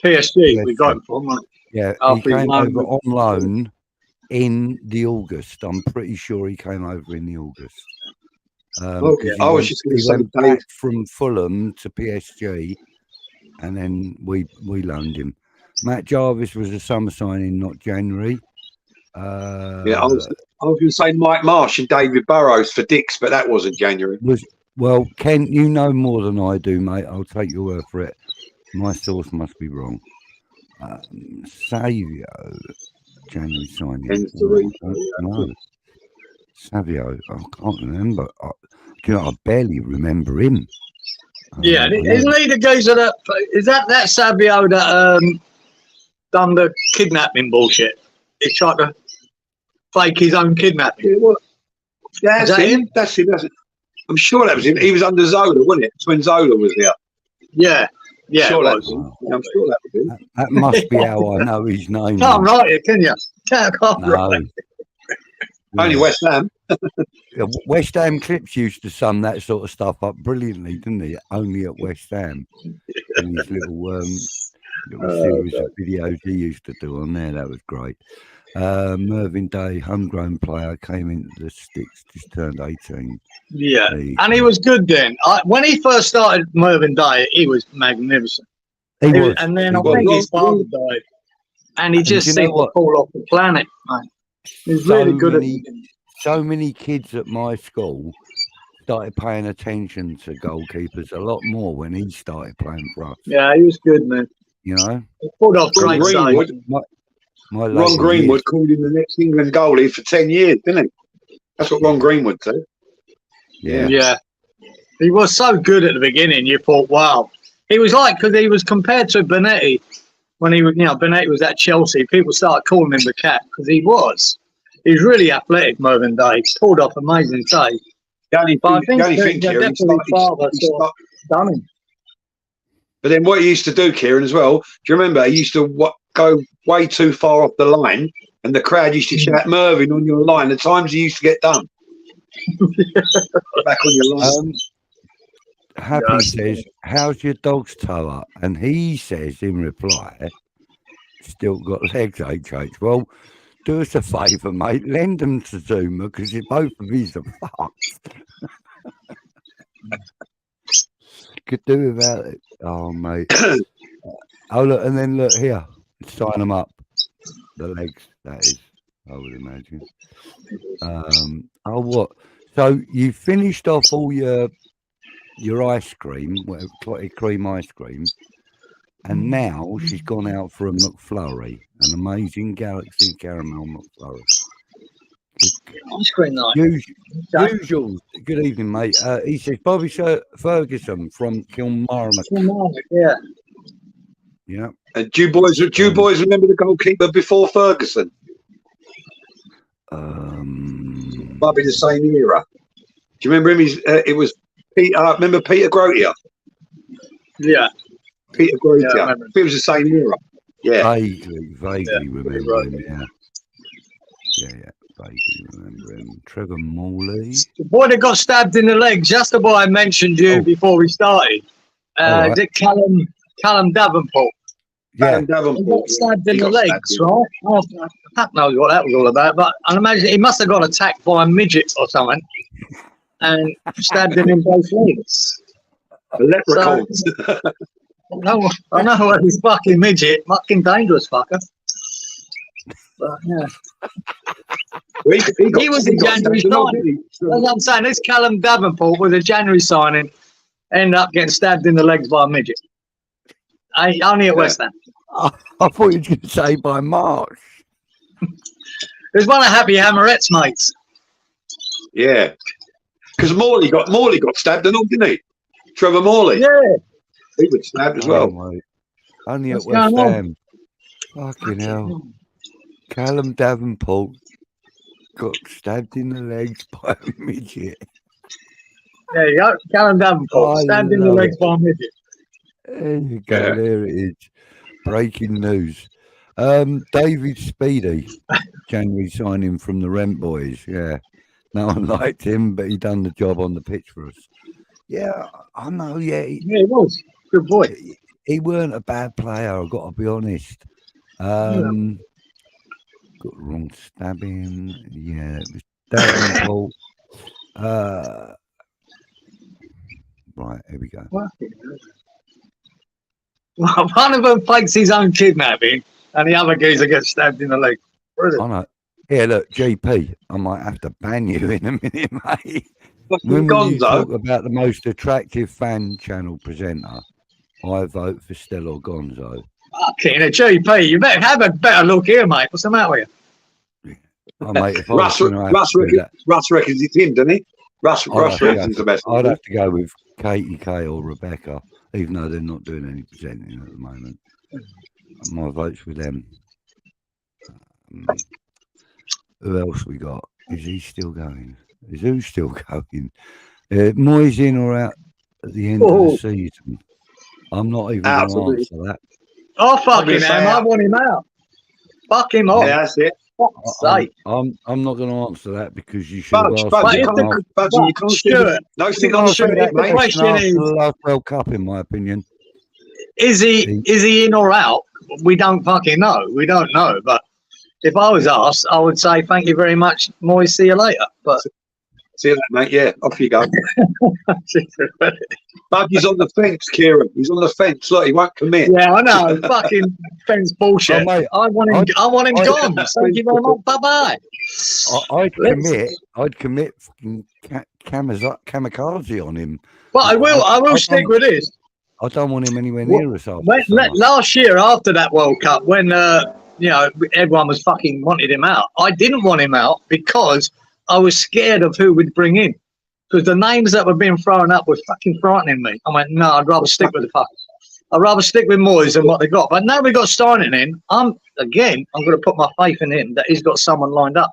PSG. We got him from. Yeah, he came over on loan in the August. I'm pretty sure he came over in the August. I was just going to say back from Fulham to PSG, and then we loaned him. Matt Jarvis was a summer signing, not January. I was going to say Mike Marsh and David Burrows for Dix, but that wasn't January. Well, Ken, you know more than I do, mate. I'll take your word for it. My source must be wrong. Savio, January signing. No. Savio, I can't remember. I barely remember him. Isn't he the geezer that is that Savio that done the kidnapping bullshit? He tried to fake his own kidnapping. That's him. That's him. I'm sure that was him. He was under Zola, wasn't it? When Zola was there. Yeah. I'm sure that was him. I'm sure that was him. That must be how I know his name. Can't write it, can you? Can't write it. Only West Ham. West Ham Clips used to sum that sort of stuff up brilliantly, didn't he? Only at West Ham. And his little series of videos he used to do on there. That was great. Mervyn Day, homegrown player, came into the sticks, just turned 18. Yeah, and he was good then. When he first started Mervyn Day, he was magnificent. He was. And then I think his father died. And he just seemed to fall off the planet, mate. He was really good at it. So many kids at my school started paying attention to goalkeepers a lot more when he started playing for us. Yeah, he was good, man. You know? He pulled off great saves. Ron Greenwood called him the next England goalie for 10 years, didn't he? That's what Ron Greenwood said. Yeah. He was so good at the beginning, you thought, wow. He was because he was compared to Bonetti. When he was, Bonetti was at Chelsea, people started calling him the cat because he was. He was really athletic, Mervyn Day. He pulled off amazing saves. The only thing, Kieran, done him. But then what he used to do, Kieran, as well, do you remember he used to go way too far off the line and the crowd used to shout Mervyn on your line, the times he used to get done. Back on your line. Happy says, how's your dog's toe up? And he says in reply, still got legs, HH. Well, do us a favour, mate. Lend them to Zuma because both of these are fucked. Could do without it. Oh, mate. Oh, look, and then look here. Sign them up. The legs, that is, I would imagine. What? So you finished off all your ice cream, whatever, clotted cream ice cream, and now she's gone out for a McFlurry, an amazing Galaxy Caramel McFlurry. Ice cream night. Usual. Good evening, mate. He says Bobby Ferguson from Kilmarnock. Yeah. Yeah. And do you boys remember the goalkeeper before Ferguson? Probably the same era. Do you remember him? It was Peter. Remember Peter Grotier? Yeah. Peter Grotier. Yeah, it was the same era. Yeah. Vaguely remember him. Yeah. Vaguely remember him. Trevor Morley. The boy that got stabbed in the legs. Just the boy I mentioned before we started. Is it Callum Davenport? Yeah. He got stabbed in the legs, right? Oh, Pat knows what that was all about, but I imagine he must have got attacked by a midget or something and stabbed him in both legs. A leprechaun. I know what he's fucking midget, fucking dangerous fucker. But yeah. He was a January signing. That's what I'm saying. This Callum Davenport was a January signing, ended up getting stabbed in the legs by a midget. Only at West Ham. I thought you were going to say by March. There's one of Happy Hammeret's mates. Yeah. Because Morley got stabbed and all, didn't he? Trevor Morley. Yeah. He was stabbed as well. Mate. Only What's at West going on? Ham. Fucking hell. Callum Davenport got stabbed in the legs by a midget. There you go. Callum Davenport stabbed in the legs by a midget. There you go. Yeah. There it is. Breaking news. David Speedy, January signing from the Rent Boys. Yeah. No one liked him, but he done the job on the pitch for us. Yeah, I know. Yeah, Yeah, he was. Good boy. he weren't a bad player. I've got to be honest. Got the wrong stabbing. Yeah, it was Davenport. Right, here we go. Well, one of them fakes his own kidnapping, and the other geezer gets stabbed in the leg. Brilliant. I know. Yeah, look, GP, I might have to ban you in a minute, mate. Fucking When you Gonzo. talk about the most attractive fan channel presenter, I vote for Stella Gonzo. Fucking a GP. You better have a better look here, mate. What's the matter with you? Oh, mate, if I was Russ, gonna have Russ, to do reckons, that, Russ reckons it's him, doesn't he? Russ reckons he's the best. I'd have to go with Katie K or Rebecca, even though they're not doing any presenting at the moment. My vote's with them. Who else we got? Is he still going? Is who still going? Moyes in or out at the end of the season? I'm not even going to answer that. Oh, fucking him. I want him out. Fuck him off. Yeah, that's it. Fuck's sake. I'm not going to answer that because you should have asked Budgie, me Budgie, you can't do it. No thing on Stuart, it, the mate. question after is, the last World Cup, in my opinion. is he in or out? We don't fucking know. We don't know. But if I was asked, I would say thank you very much, Moyes. See you later. But See you later, mate. Yeah, off you go. Budgie's on the fence, Kieran. He's on the fence. Look, he won't commit. yeah, I know. Fucking fence bullshit. Oh, mate, I want him gone. Thank you very much. Bye bye. I'd commit fucking kamikaze on him. But I will stick with this. I don't want him anywhere near us. Last year after that World Cup, when everyone was fucking wanted him out, I didn't want him out because I was scared of who we'd bring in. Because the names that were being thrown up were fucking frightening me. I went, no, I'd rather stick with the fuckers. I'd rather stick with Moyes than what they got. But now we got Steiner in, I'm going to put my faith in him that he's got someone lined up.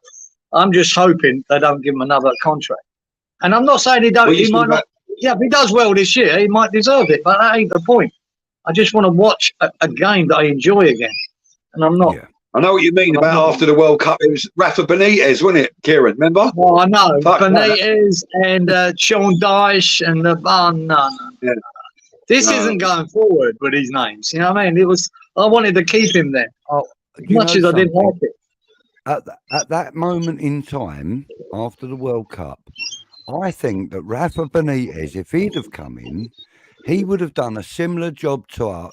I'm just hoping they don't give him another contract. And I'm not saying he don't. He might not. Yeah, if he does well this year, he might deserve it. But that ain't the point. I just want to watch a game that I enjoy again. And I'm not. Yeah. I know what you mean about after the World Cup. It was Rafa Benitez, wasn't it, Kieran? Remember? Well, I know. Fuck Benitez and Sean Dyche and no. Yeah. This isn't going forward with these names. You know what I mean? I wanted to keep him there. As much as I didn't like it. At that moment in time, after the World Cup, I think that Rafa Benitez, if he'd have come in, he would have done a similar job to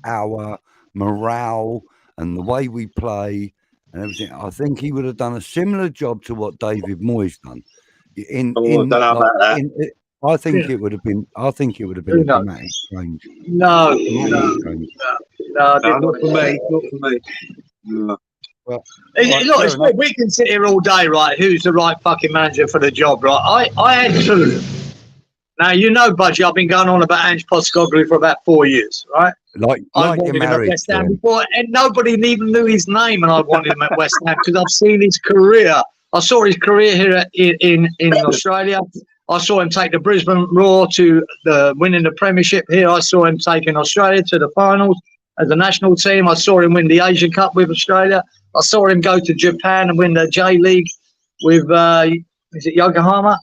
our morale and the way we play and everything. I think he would have done a similar job to what David Moyes done. I think it would have been. I think it would have been a dramatic change. No, not for me. Not for me. No. Well, look, we can sit here all day, right? Who's the right fucking manager for the job, right? I had two. Now, you know, Budgie, I've been going on about Ange Postecoglou for about 4 years, right? Like you're married West Ham before, and nobody even knew his name, and I wanted him at West Ham because I've seen his career. I saw his career here in Australia. I saw him take the Brisbane Roar to winning the Premiership here. I saw him taking Australia to the finals as a national team. I saw him win the Asian Cup with Australia. I saw him go to Japan and win the J League with is it Yokohama?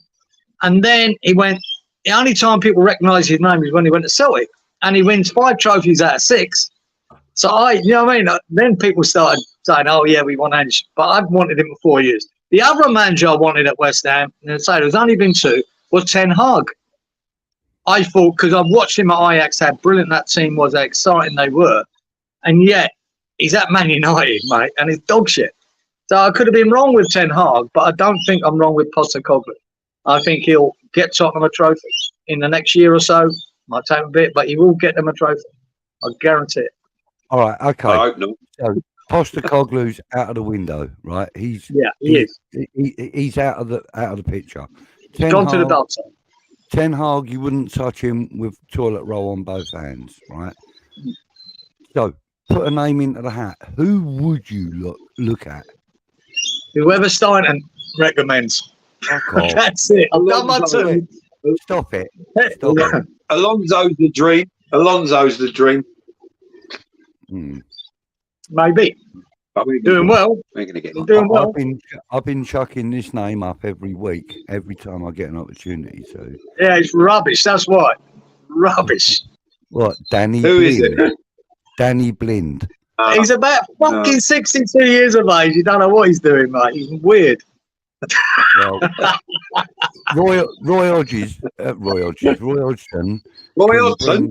And then he went. The only time people recognise his name is when he went to Celtic, and he wins 5 trophies out of 6. So you know what I mean? Then people started saying, "Oh yeah, we want Ange," but I've wanted him for 4 years. The other manager I wanted at West Ham, and I say there's only been 2, was Ten Hag. I thought because I've watched him at Ajax, how brilliant that team was, how exciting they were, and yet he's at Man United, mate, and it's dog shit. So I could have been wrong with Ten Hag, but I don't think I'm wrong with Postecoglou. I think he'll get Tottenham a trophy in the next year or so. Might take a bit, but he will get them a trophy. I guarantee it. All right, okay. I hope not. So Postecoglou's out of the window, right? He is. He's out of the picture. Gone to the dark side. Ten Hag, you wouldn't touch him with toilet roll on both hands, right? So put a name into the hat. Who would you look at? Whoever Steinen recommends. Oh, That's it. I've done my two. Stop it. Alonso's the dream. Alonso's the dream. Maybe. But we're Doing well. We're going to get Doing well. I've been chucking this name up every week, every time I get an opportunity to. Yeah, it's rubbish. That's why. Rubbish. What? Danny Who Blind. is it? Danny Blind. He's about fucking 62 years of age. You don't know what he's doing, mate. He's weird. Well, Roy Hodgson. Roy Hodgson.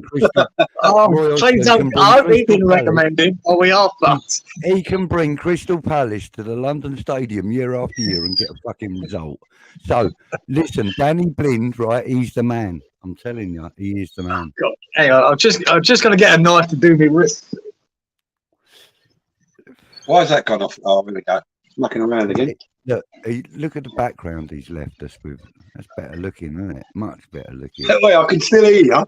Please don't. I hope he didn't recommend him, or we are fucked. He can bring Crystal Palace to the London Stadium year after year and get a fucking result. So, listen, Danny Blind, right? He's the man. I'm telling you, he is the man. God, hang on, I'm just going to get a knife to do me wrist. Why has that gone off? Oh, there we go. Mucking around again. Look at the background he's left us with. That's better looking, isn't it? Much better looking. That way I can still hear you.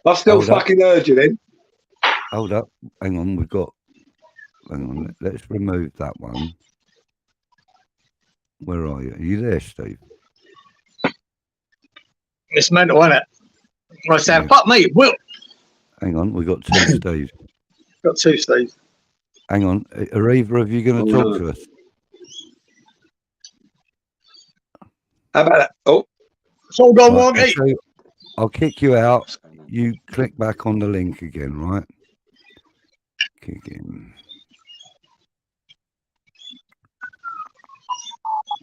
I still fucking heard you then. Hold up. Hang on. Hang on. Let's remove that one. Where are you? Are you there, Steve? It's mental, isn't it? I said, fuck me. Will. Hang on. We've got two Steves. Got two Steves. Hang on. Are either of you going to talk to us? How about that? Oh. It's all gone Right, wonky. so I'll kick you out. You click back on the link again, right? Kick in.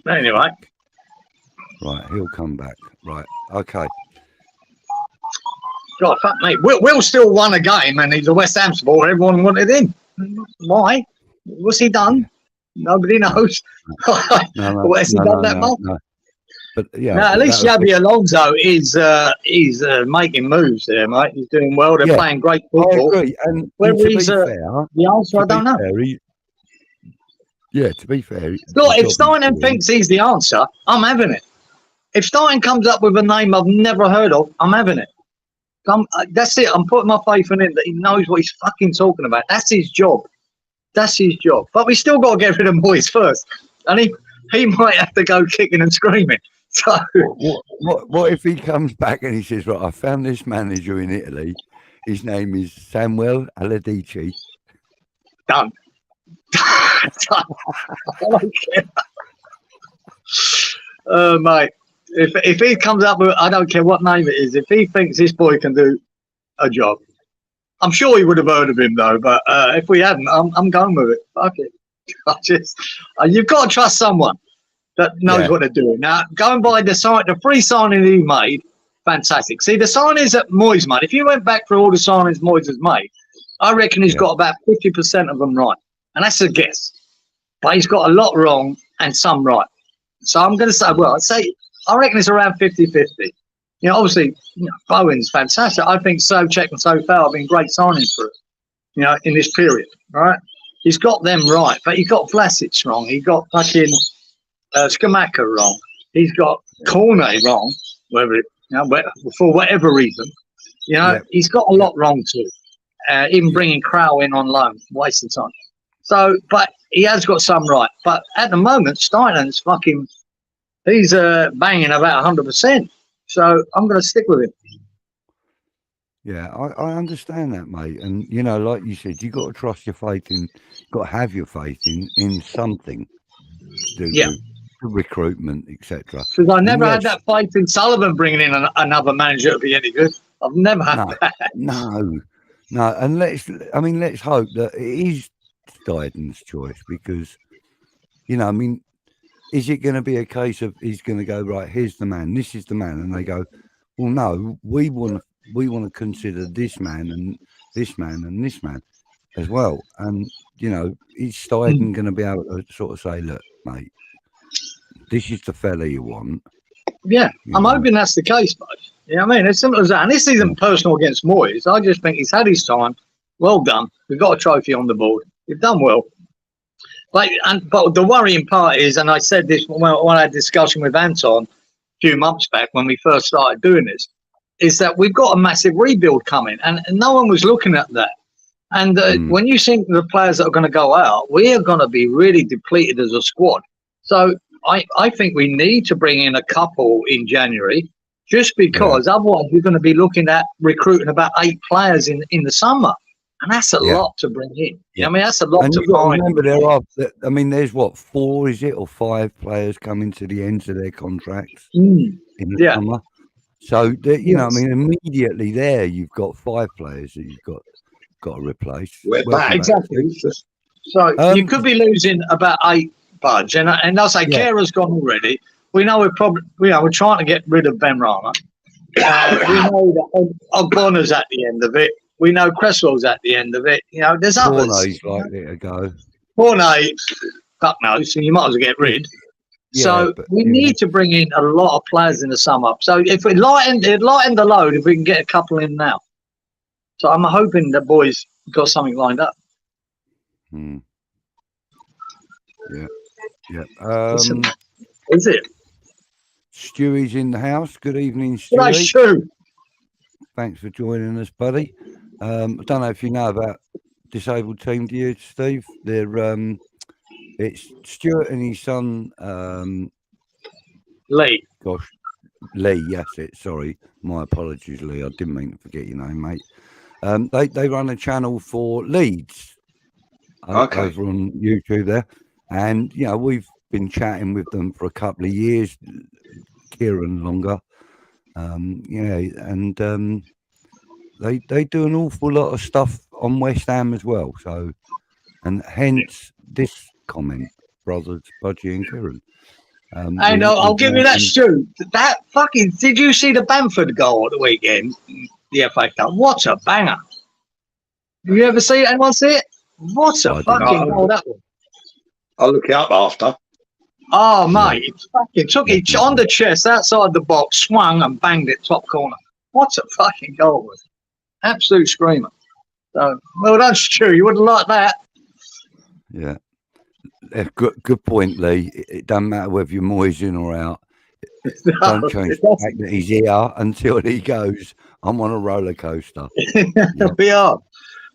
Anyway. Right, he'll come back. Right, okay. God, fuck me. Will still won a game and he's a West Ham supporter. Everyone wanted him. Why? What's he done? Nobody knows. What has he done that much? No. But yeah, no, at least Xabi Alonso is making moves there, mate. He's doing well. They're playing great football. I agree. And whether to he's be fair, the answer, I don't know. To be fair. Look, if Steinen thinks he's the answer, I'm having it. If Steinen comes up with a name I've never heard of, I'm having it. That's it. I'm putting my faith in him that he knows what he's fucking talking about. That's his job. That's his job. But we still got to get rid of Moyes first. And he might have to go kicking and screaming. So what if he comes back and he says, right, I found this manager in Italy. His name is Samuel Allardyce. Done. I don't care. Mate, if he comes up with, I don't care what name it is, if he thinks this boy can do a job, I'm sure he would have heard of him though. But if we hadn't, I'm going with it. Fuck it. You've got to trust someone that knows what they're doing. Now, going by the free signing he made, fantastic. See, the signings that Moyes made, if you went back for all the signings Moyes has made, I reckon he's got about 50% of them right. And that's a guess. But he's got a lot wrong and some right. So I'm going to say, I reckon it's around 50-50. You know, obviously, Bowen's fantastic. I think Souček and Sofal have been great signings for us, in this period, right? He's got them right, but he got Vlasic wrong. He got fucking Skamaka wrong. He's got Cornet wrong, for whatever reason. He's got a lot wrong too. Even bringing Crow in on loan, waste of time. So, but he has got some right. But at the moment, Steinen's he's banging about 100%. So I'm going to stick with him. Yeah, I understand that, mate. And, like you said, you got to trust your faith got to have your faith in something to do with recruitment, etc. Because I never had that faith in Sullivan bringing in another manager to be any good. I've never had that. No. And let's hope that it is Steinen's choice because, is it going to be a case of he's going to go, right, here's the man, this is the man, and they go, well, no, we want to consider this man and this man and this man as well. And, is Steinen going to be able to sort of say, look, mate, this is the fella you want? Yeah, I'm hoping that's the case, mate. You know what I mean? As simple as that. And this isn't personal against Moyes. I just think he's had his time. Well done. We've got a trophy on the board. You've done well. But the worrying part is, and I said this when I had a discussion with Anton a few months back when we first started doing this, is that we've got a massive rebuild coming, and no one was looking at that. And when you think the players that are going to go out, we are going to be really depleted as a squad. So I think we need to bring in a couple in January, just because otherwise you're going to be looking at recruiting about 8 players in the summer. And that's a lot to bring in. I mean, that's a lot to find. Remember, there's what, 4, is it, or 5 players coming to the ends of their contracts in the summer. So, you know, I mean, immediately there, you've got 5 players that you've got to replace. Exactly. So you could be losing about 8, Budge. And I'll say, Kera's gone already. We know we're trying to get rid of Ben Rama. We know that Ogbona's at the end of it. We know Cresswell's at the end of it. You know, there's others. Cornet's likely to go. Cornet, fuck knows, so you might as well get rid. So we need to bring in a lot of players in the summer. So if we lighten the load, if we can get a couple in now. So I'm hoping the boys got something lined up. Is it? Stewie's in the house. Good evening, Stewie. Right, Stu. Thanks for joining us, buddy. I don't know if you know about disabled team, do you, Steve? They're it's Stuart and his son Lee. Gosh, Lee. Yes, sorry, my apologies, Lee. I didn't mean to forget your name, mate. They run a channel for Leeds over on YouTube there, and you know we've been chatting with them for a couple of years. Cieran longer. They do an awful lot of stuff on West Ham as well. So, and hence this comment, brothers Budgie and Cieran. And I'll give you that, Stu. That fucking, did you see the Bamford goal at the weekend? The FA Cup. What a banger! Have you ever seen it? Anyone see it? What a fucking goal that was. I'll look it up after. Oh, mate, it fucking took it on the chest, outside the box, swung and banged it top corner. What a fucking goal was it? Absolute screamer. So, well done, Stu. You wouldn't like that. Yeah. Good point, Lee. It doesn't matter whether you're Moyes in or out. Don't change the fact that he's here until he goes, I'm on a roller coaster. We are.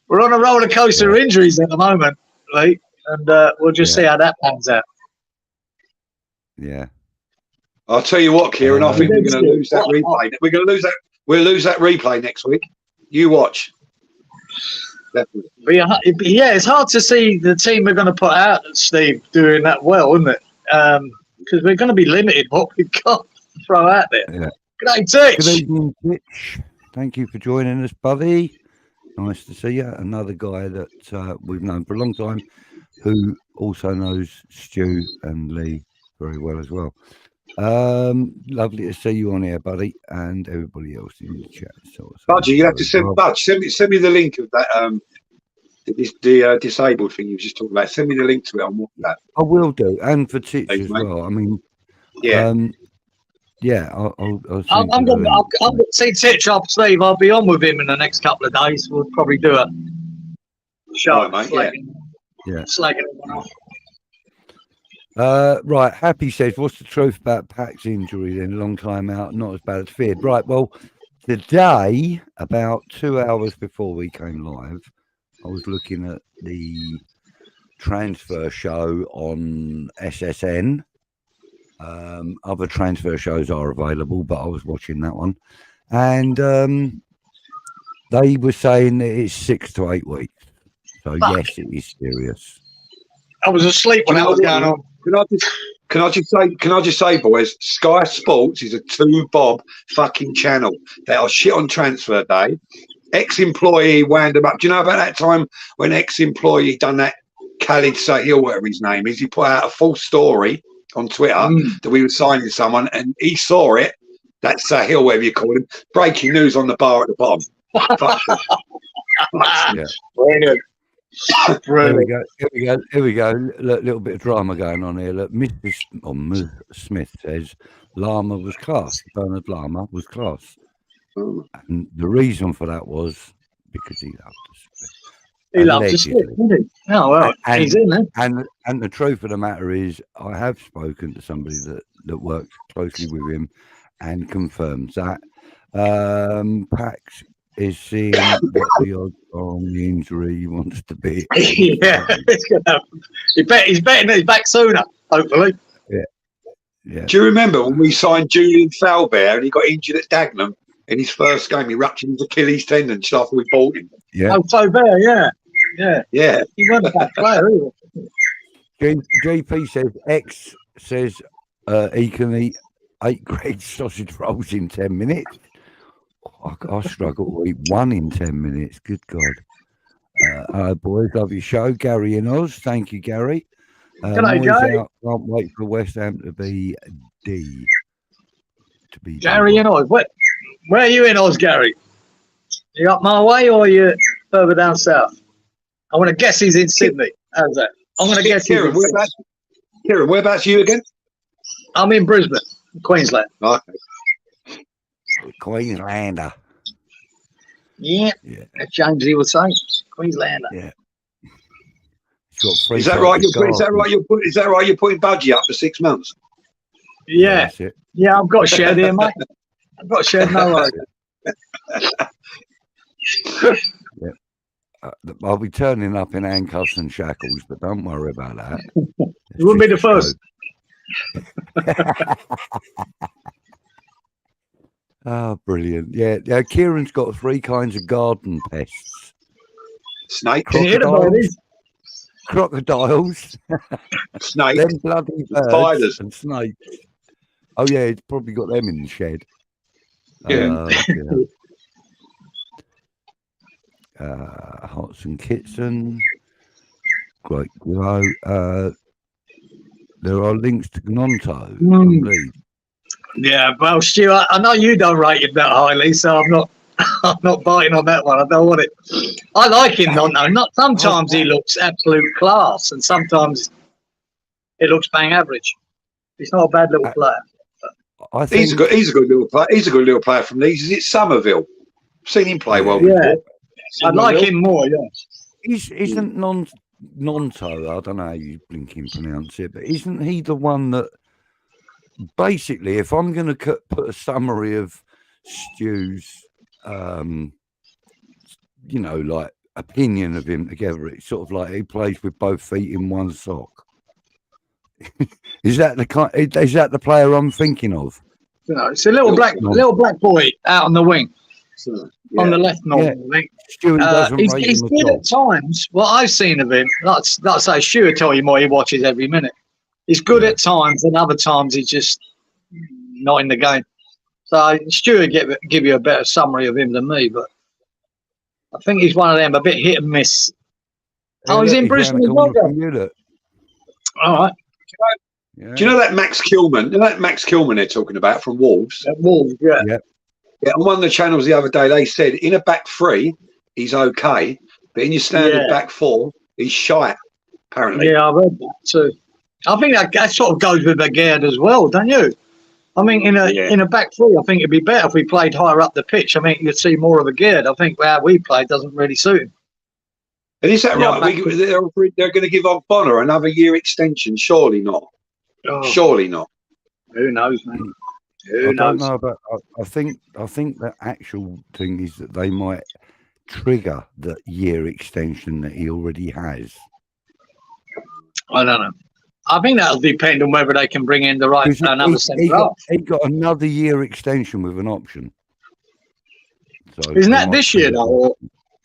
We're on a roller coaster of injuries at the moment, Lee. And we'll just see how that pans out. Yeah. I'll tell you what, Cieran, I think we're going to lose that replay. We're going to lose that. We'll lose that replay next week. You watch. Definitely. But yeah, it's hard to see the team we're going to put out, Steve, doing that well, isn't it? Because we're going to be limited what we've got to throw out there. Yeah. Good day, Titch. Good evening, Titch. Thank you for joining us, buddy. Nice to see you. Another guy that we've known for a long time, who also knows Stu and Lee very well as well. Lovely to see you on here, buddy, and everybody else in the chat. Budgie, you have to send me the link of that the disabled thing you were just talking about. Send me the link to it on WhatsApp. I will do, and for Titch as well. I mean, I'm going to see Titch up, Steve. I'll be on with him in the next couple of days. We'll probably do a show, mate. Slagging everyone off. Right, Happy says, what's the truth about Pac's injury then? Long time out, not as bad as feared. Right, well, today, about 2 hours before we came live, I was looking at the transfer show on SSN. Other transfer shows are available, but I was watching that one. And they were saying that it's 6 to 8 weeks. So, yes, it is serious. I was asleep when that was going on. Can I just say, boys, Sky Sports is a 2-bob fucking channel. They are shit on transfer day. Ex-employee wound them up. Do you know about that time when ex-employee done that? Khalid Sahil, whatever his name is, he put out a false story on Twitter that we were signing someone, and he saw it. That's Sahil, whatever you call him. Breaking news on the bar at the bottom. Brilliant. Here we go. Look, little bit of drama going on here. Look, Mrs. Smith says Lama was class. Bernard Lama was class. Oh. And the reason for that was because he loved us. He loves to slip, didn't he? Oh, well, he's in there. And the truth of the matter is, I have spoken to somebody that works closely with him and confirms that. Pax is seeing what the odds on the injury he wants to be. Yeah, it's going to happen. He's betting that he's back sooner, hopefully. Yeah. Do you remember when we signed Julian Falbert and he got injured at Dagenham in his first game? He ruptured his Achilles tendon just after we bought him. Yeah. Oh, Faubert, yeah. He wasn't a bad player either. JP says X says he can eat 8 great sausage rolls in 10 minutes. I struggle to eat 1 in 10 minutes. Good God. Boys, love your show. Gary and Oz. Thank you, Gary. G'day, Gary. Can't wait for West Ham to be D. Gary and Oz. Where are you in Oz, Gary? You up my way or are you further down south? I want to guess he's in Sydney. How's that? I'm going to guess Kieran, whereabouts are you again? I'm in Brisbane, Queensland. Okay. Queenslander. Yeah. As James he would say, Queenslander. Yeah. Is that right? Is that right? You're putting Budgie up for 6 months. Yeah. Yeah, I've got shared here, mate. I've got shared no worries. Yeah. I'll be turning up in handcuffs and shackles, but don't worry about that. You wouldn't be the first. Oh, brilliant. Yeah, Kieran's got 3 kinds of garden pests. Snakes. Can you hear the bodies? Crocodiles. Snakes. Them bloody birds spiders. and snakes. Oh, yeah, it's probably got them in the shed. Yeah. Hodson Kitson. Great Glow. There are links to Gnonto. Yeah, well, Stu, I know you don't rate him that highly, so I'm not biting on that one. I don't want it. I like him, not sometimes he looks absolute class, and sometimes it looks bang average. He's not a bad little player. I think he's a good little player. He's a good little player from Leeds. Is it Somerville? I've seen him play well before. I'd like him more. Yeah. Isn't Nonto? I don't know how you blinking pronounce it, but isn't he the one that basically, if I'm going to put a summary of Stu's, like opinion of him together, it's sort of like he plays with both feet in one sock. Is that the player I'm thinking of? No, it's a little black boy out on the wing, on the left. He's good at times. What I've seen of him, like I say, Stu will tell you more. He watches every minute. He's good at times, and other times he's just not in the game. So Stu will give you a better summary of him than me, but I think he's one of them, a bit hit and miss. He's in Brisbane as well. All right. Do you know that Max Kilman? Max Kilman they're talking about from Wolves? Wolves, yeah. Yeah, on one of the channels the other day, they said in a back 3, he's okay, but in your standard back 4, he's shite, apparently. Yeah, I've heard that too. I think that sort of goes with Lagarde as well, don't you? I mean, in a back 3, I think it'd be better if we played higher up the pitch. I mean, you'd see more of Lagarde. I think how we play doesn't really suit him. And is that right? They're going to give Bonner another year extension? Surely not. Surely not. Who knows, mate? I don't know, but I think the actual thing is that they might trigger the year extension that he already has. I don't know. I think that'll depend on whether they can bring in the right another centre half. He got another year extension with an option. So isn't that this year though? Or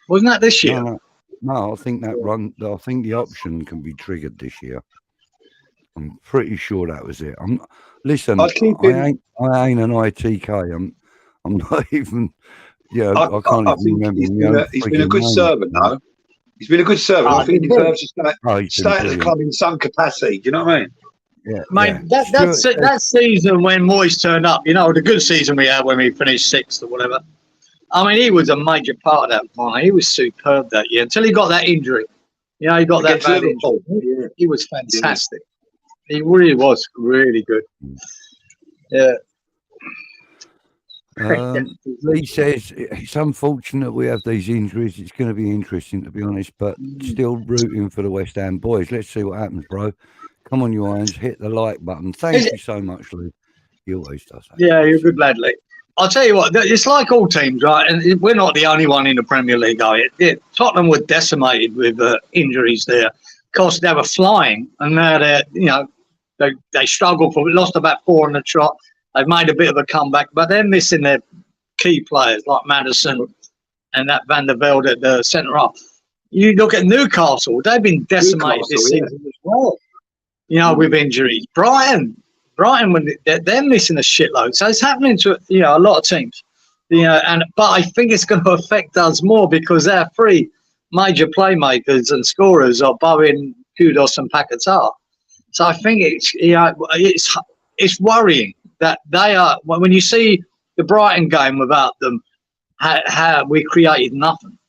wasn't that this year? No, I think I think the option can be triggered this year. I'm pretty sure that was it. Listen, I ain't an ITK. I'm not even. Yeah, I can't even remember. He's been a good servant, though. He's been a good servant. I think he deserves to stay at the club in some capacity. Do you know what I mean? Yeah, mate. That season when Moyes turned up, the good season we had when we finished 6th or whatever. I mean, he was a major part of that one. He was superb that year until he got that injury. He got that bad injury. Yeah. He was fantastic. Yeah. He really was really good. Yeah. Lee says it's unfortunate we have these injuries. It's going to be interesting, to be honest, but still rooting for the West Ham boys. Let's see what happens, bro. Come on, you irons, hit the like button. Thank you so much, Lee. You always does that. Yeah, you're a good lad, Lee. I'll tell you what, it's like all teams, right? And we're not the only one in the Premier League, are we? Tottenham were decimated with injuries there. Of course, they were flying, and now they struggled lost about 4 on the trot. They've made a bit of a comeback, but they're missing their key players like Maddison and that Van der Velde at the centre half. You look at Newcastle; they've been decimated this season as well. With injuries. Brighton, when they're missing a shitload, so it's happening to a lot of teams. But I think it's going to affect us more because our 3 major playmakers and scorers are Bowen, Kudos, and Paquetá. So I think it's worrying that they are. When you see the Brighton game without them, how we created nothing,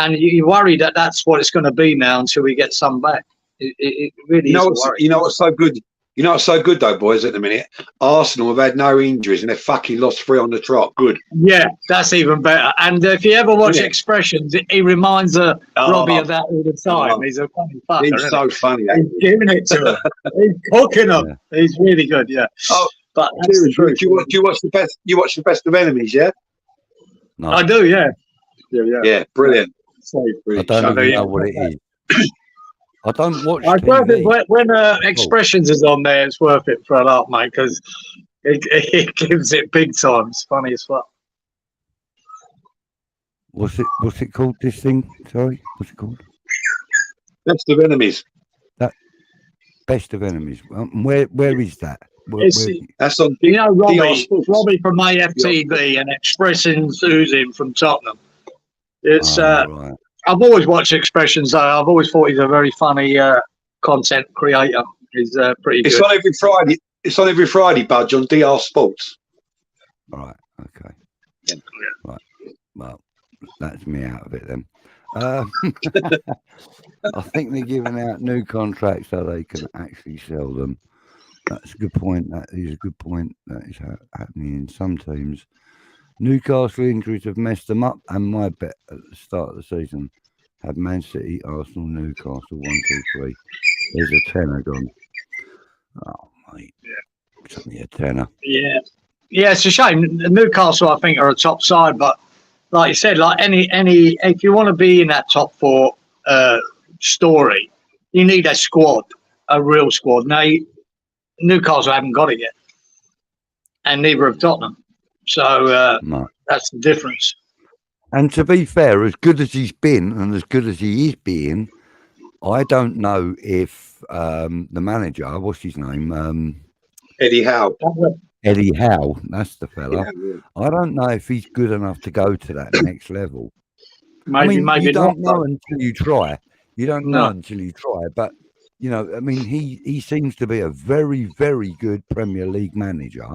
and you worry that that's what it's going to be now until we get some back. It really is. You know what's so good? You know what's so good though, boys, at the minute? Arsenal have had no injuries and they've fucking lost 3 on the trot. Good. Yeah, that's even better. And if you ever watch Expressions, he reminds Robbie of that all the time. He's a funny fucker. He's so funny. He's giving it to him. He's cooking them. Yeah. He's really good, yeah. Oh, but do you watch the best? You watch the Best of Enemies, yeah? No. I do, yeah. Yeah, brilliant. So brilliant. I don't even know what it is. I don't watch TV. When Expressions is on there, it's worth it for a lot, mate, because it gives it big time. It's funny as fuck. What's it called, this thing? Sorry, what's it called? Best of Enemies. That Best of Enemies. Where is that? That's on. Robbie from AFTV and Expressions oozing from Tottenham. It's right. I've always watched Expressions, though. I've always thought he's a very funny content creator. He's pretty good. It's on every Friday. It's on every Friday, Budge, on DR Sports. All right. Okay. Yeah. Right. Well, that's me out of it then. I think they're giving out new contracts so they can actually sell them. That's a good point. That is a good point. That is happening in some teams. Newcastle injuries have messed them up, and my bet at the start of the season had Man City, Arsenal, Newcastle 1, 2, 3. There's a tenner gone. Oh mate, it's only a tenner. Yeah, it's a shame. Newcastle, I think, are a top side, but like you said, like any, if you want to be in that top 4 story, you need a squad, a real squad. Now, Newcastle haven't got it yet, and neither have Tottenham. So no. That's the difference. And to be fair, as good as he's been and as good as he is being, I don't know if the manager, what's his name? Eddie Howe. Eddie Howe, that's the fella. Yeah. I don't know if he's good enough to go to that next level. Maybe you don't know until you try. You don't know until you try. But, he seems to be a very, very good Premier League manager.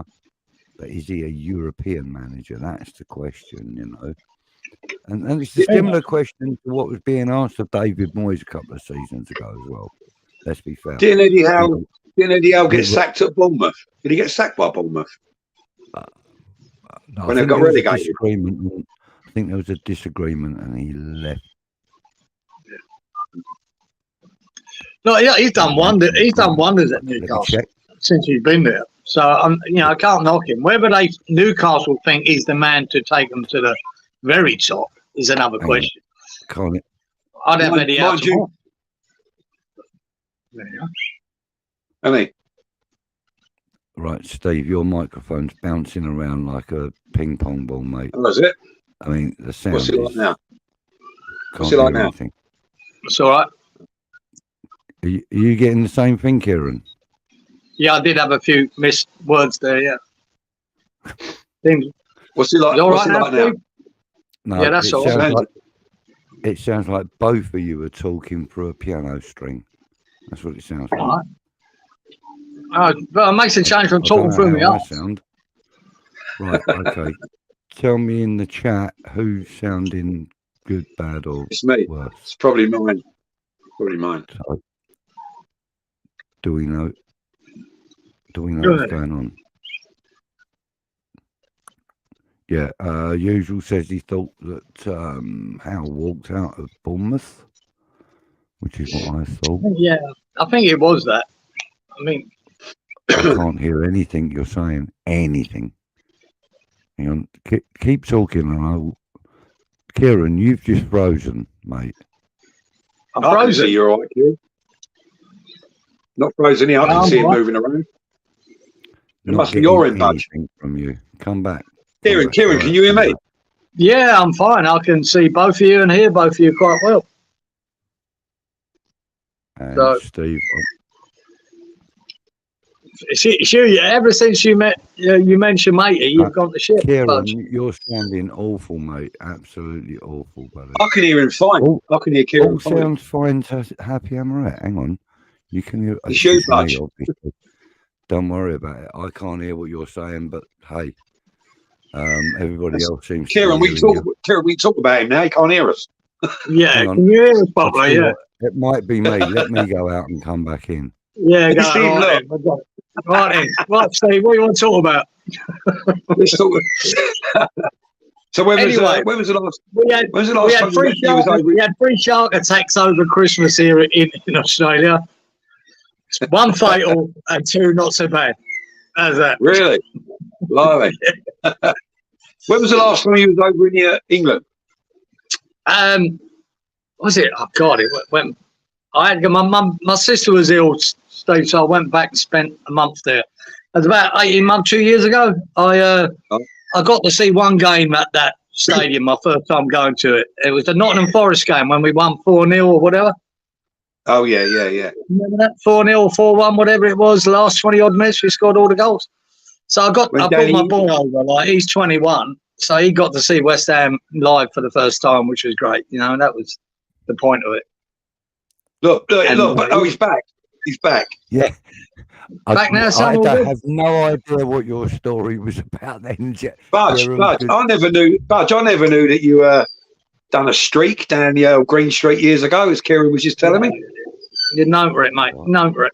But is he a European manager? That's the question, And it's a similar question to what was being asked of David Moyes a couple of seasons ago as well. Let's be fair. Didn't Eddie Howe get sacked at Bournemouth? Did he get sacked by Bournemouth? No, when they got relegated? I think there was a disagreement and he left. No, yeah, he's done wonders. He's done wonders at Newcastle since he's been there. So I can't knock him. Whether Newcastle think he's the man to take them to the very top is another question. Can't it? I'd have Eddie Howe. There you are. Right, Steve, your microphone's bouncing around like a ping pong ball, mate. Oh, is it? I mean, the sound. What's it like now? What's it like now? It's all right. Are you getting the same thing, Kieran? Yeah, I did have a few missed words there, yeah. What's it like, now? No, yeah, that's all right. It sounds like both of you are talking through a piano string. That's what it sounds like. All right. But it makes a change from talking through me. Sound. Right, okay. Tell me in the chat who's sounding good, bad, or it's me. Worse. It's probably mine. So, do we know what's going on? Yeah, Usual says he thought that Howe walked out of Bournemouth, which is what I thought. Yeah, I think it was that. I mean, I can't hear anything you're saying. Anything. Hang on. Keep talking, and I'll. Cieran, you've just frozen, mate. I'm I can frozen. see you're all right, Kieran. Not frozen here. I can see it moving around. It must be your end, Budge. From you. Come back. Kieran, can you hear me? Yeah, I'm fine. I can see both of you and hear both of you quite well. And So- Steve. Ever since you mentioned matey, you've gone to shit. Cieran, Budge. you're sounding awful, mate. Absolutely awful, buddy. I can hear him fine. All- I can hear Kieran All fine. sounds fine to Happy Amaret. Hang on. You can hear. It's you, just me, Budge. obviously. Don't worry about it. I can't hear what you're saying, but hey, everybody else seems. Kieran, to we be talk. hearing you. Kieran, we talk about him now. He can't hear us. Yeah, Hang on. can you hear us I'll tell properly? you Yeah. what, it might be me. Let me go out and come back in. Yeah, go See, on, right then. Right, Steve, what do you want to talk about? Let's talk. So when was Anyway, when was the last? We had, When was the we last had, time three, you was shark, over? we had 3 shark attacks over Christmas here in Australia. 1 fatal and 2 not so bad. How's that? Really? Blimey. When was the last time you was over in England? Was it? Oh God! It went. I had my sister was ill, Steve, so I went back and spent a month there. It was about 18 months, 2 years ago. I got to see 1 game at that stadium. My first time going to it. It was the Nottingham Forest game when we won 4-0 or whatever. Oh yeah. Remember that 4-0, 4-1, whatever it was. The last 20 odd minutes, we scored all the goals. So I brought my boy over. Like he's 21, so he got to see West Ham live for the first time, which was great. You know, and that was the point of it. Look! But he's back. He's back. Yeah. Back now, I son, all don't good? have no idea what your story was about then. Budge, Cieran, I never knew that you done a streak down the old Green Street years ago, as Kieran was just telling me. You're known for it, mate. Known for it.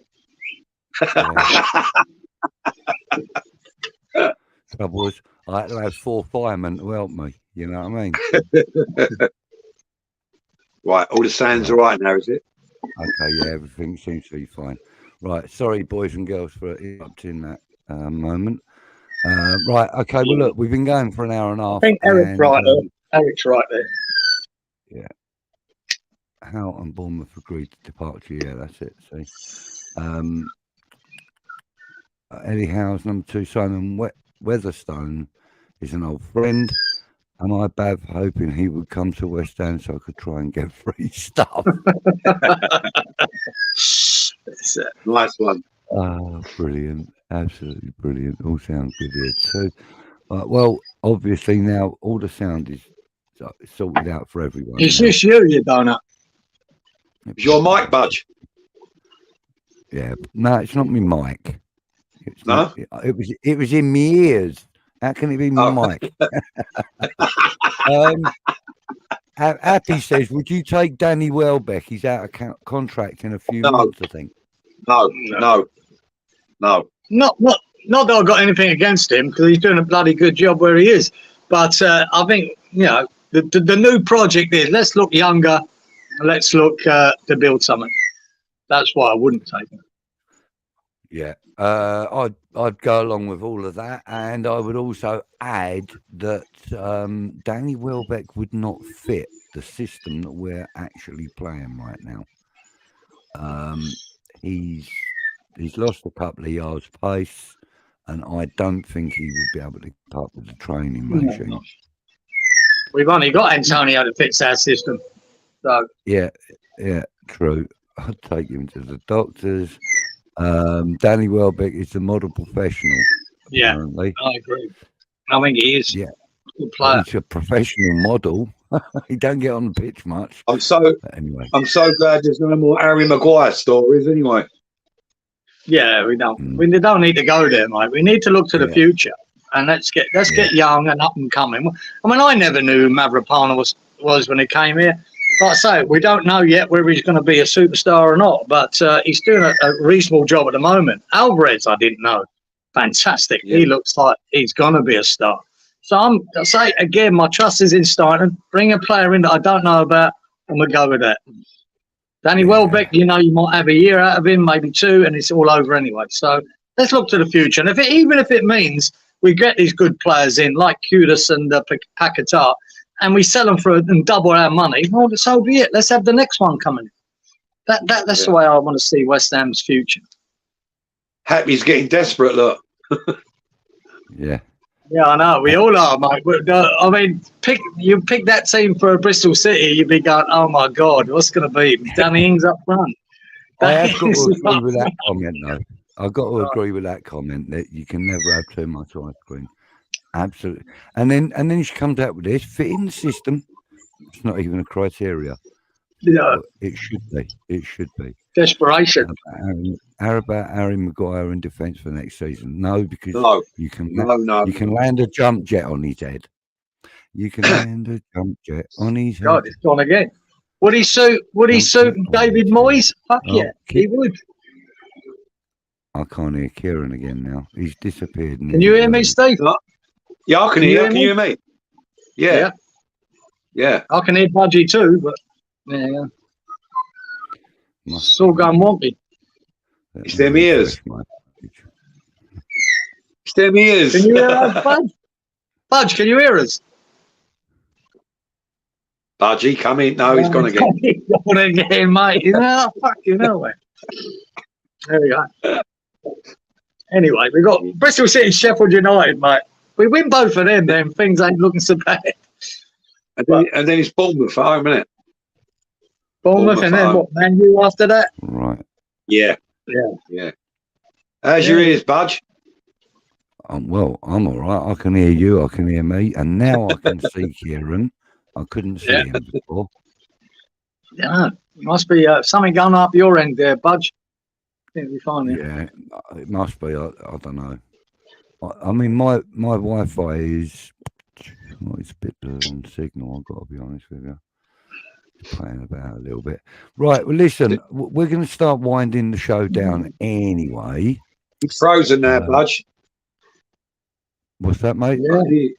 Trouble is, I had to have 4 firemen to help me. You know what I mean? Right, all the sand's all right now, is it? Okay, yeah, everything seems to be fine. Right, sorry, boys and girls, for interrupting that moment. Right, okay, well, look, we've been going for an hour and a half. I think Eric's right there. Eric's right there. Howe and Bournemouth agreed to departure. Yeah, that's it. See, Eddie Howe's number 2, Simon Weatherstone, is an old friend. And I Bav hoping he would come to West Ham so I could try and get free stuff. Nice one. Oh, brilliant. Absolutely brilliant. All sounds good here. So, well, obviously now all the sound is sorted out for everyone. It's now. just you donut. Is your mic, Budge? Yeah. No, it's not me mic. It's No? not, it was in my ears. How can it be my mic? Happy says, would you take Danny Welbeck? He's out of contract in a few months, I think. No. Not that I've got anything against him because he's doing a bloody good job where he is. But I think, the new project is let's look younger. Let's look to build something. That's why I wouldn't take him. Yeah. I'd go along with all of that, and I would also add that Danny Welbeck would not fit the system that we're actually playing right now. He's lost a couple of yards pace, and I don't think he would be able to keep up with the training regime. No. We've only got Antonio that fits our system. So Yeah, true. I'd take him to the doctors. Danny Welbeck is the model professional. yeah, Apparently. I agree. I think he is. Yeah. Good player. He's a professional model. He don't get on the pitch much. I'm so But anyway, glad there's no more Harry Maguire stories anyway. Yeah, we don't. We don't need to go there, mate. We need to look to the future, and let's get young and up and coming. I mean, I never knew who Mavropana was when he came here. Like I say, we don't know yet whether he's going to be a superstar or not, but he's doing a reasonable job at the moment. Alvarez, I didn't know. Fantastic. Yeah. He looks like he's going to be a star. So I say again, my trust is in Steiner. Bring a player in that I don't know about, and we'll go with that. Danny Welbeck, you know, you might have a year out of him, maybe 2, and it's all over anyway. So let's look to the future. And even if it means we get these good players in, like Kudus and Paquetá, and we sell them and double our money, well, so be it. Let's have the next one coming. That's the way I want to see West Ham's future. Happy's getting desperate, look. Yeah. Yeah, I know. We all are, mate. I mean, you pick that team for Bristol City, you'd be going, oh, my God, what's going to be? Danny Ings up front. I have got to agree with that comment, though. I've got to agree with that comment that you can never have too much ice cream. Absolutely. And then she comes out with this, fit in the system. It's not even a criteria. Yeah. It should be. It should be. Desperation. How about Harry Maguire in defence for next season? No, because you can you can land a jump jet on his head. You can land a jump jet on his head. God, it's gone again. Would he suit David Moyes? Fuck yeah, he would. I can't hear Cieran again now. He's disappeared. Can you hear me, Steve? Yeah, I can hear you. Can you hear me? Yeah. Yeah. I can hear Budgie too, but yeah. It's all going wonky. It's them ears. It's them ears. Can you hear us, Budge? Budge, can you hear us? Budgie, come in. No, he's gone again. Gone again, mate. No, fuck you, no way. There we go. Anyway, we got Bristol City, Sheffield United, mate. We win both of them, then things ain't looking so bad. And then it's Bournemouth at home, isn't it? Bournemouth and then what, Man U after that? Right. Yeah. How's your ears, Budge? Well, I'm all right. I can hear you. I can hear me. And now I can see Cieran. I couldn't see him before. Yeah. Must be something going up your end there, Budge. I think we'll be fine there. Yeah, it must be. I don't know. I mean, my Wi-Fi is... Well, it's a bit on signal, I've got to be honest with you. Playing about a little bit. Right, well, listen, we're going to start winding the show down anyway. It's frozen now, Budge. What's that, mate? Yeah.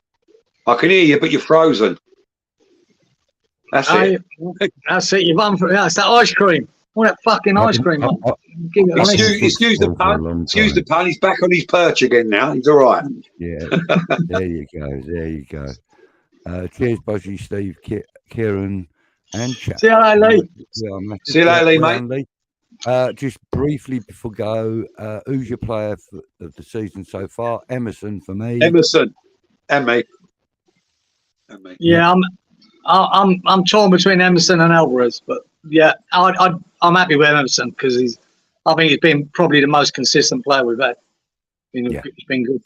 I can hear you, but you're frozen. That's it. That's it. You've it's that ice cream. All that fucking ice cream. Excuse the pun. Excuse the pun. He's back on his perch again now. He's all right. Yeah. There you go. There you go. Cheers, Budgie, Steve, Cieran, and chat. See you later, Lee. See you later, Lee, mate. Just briefly before go, who's your player of the season so far? Emerson for me. Emerson, and me. Yeah, I'm torn between Emerson and Alvarez, but yeah, I'm happy with Emerson because I think he's been probably the most consistent player we've had. It's been good.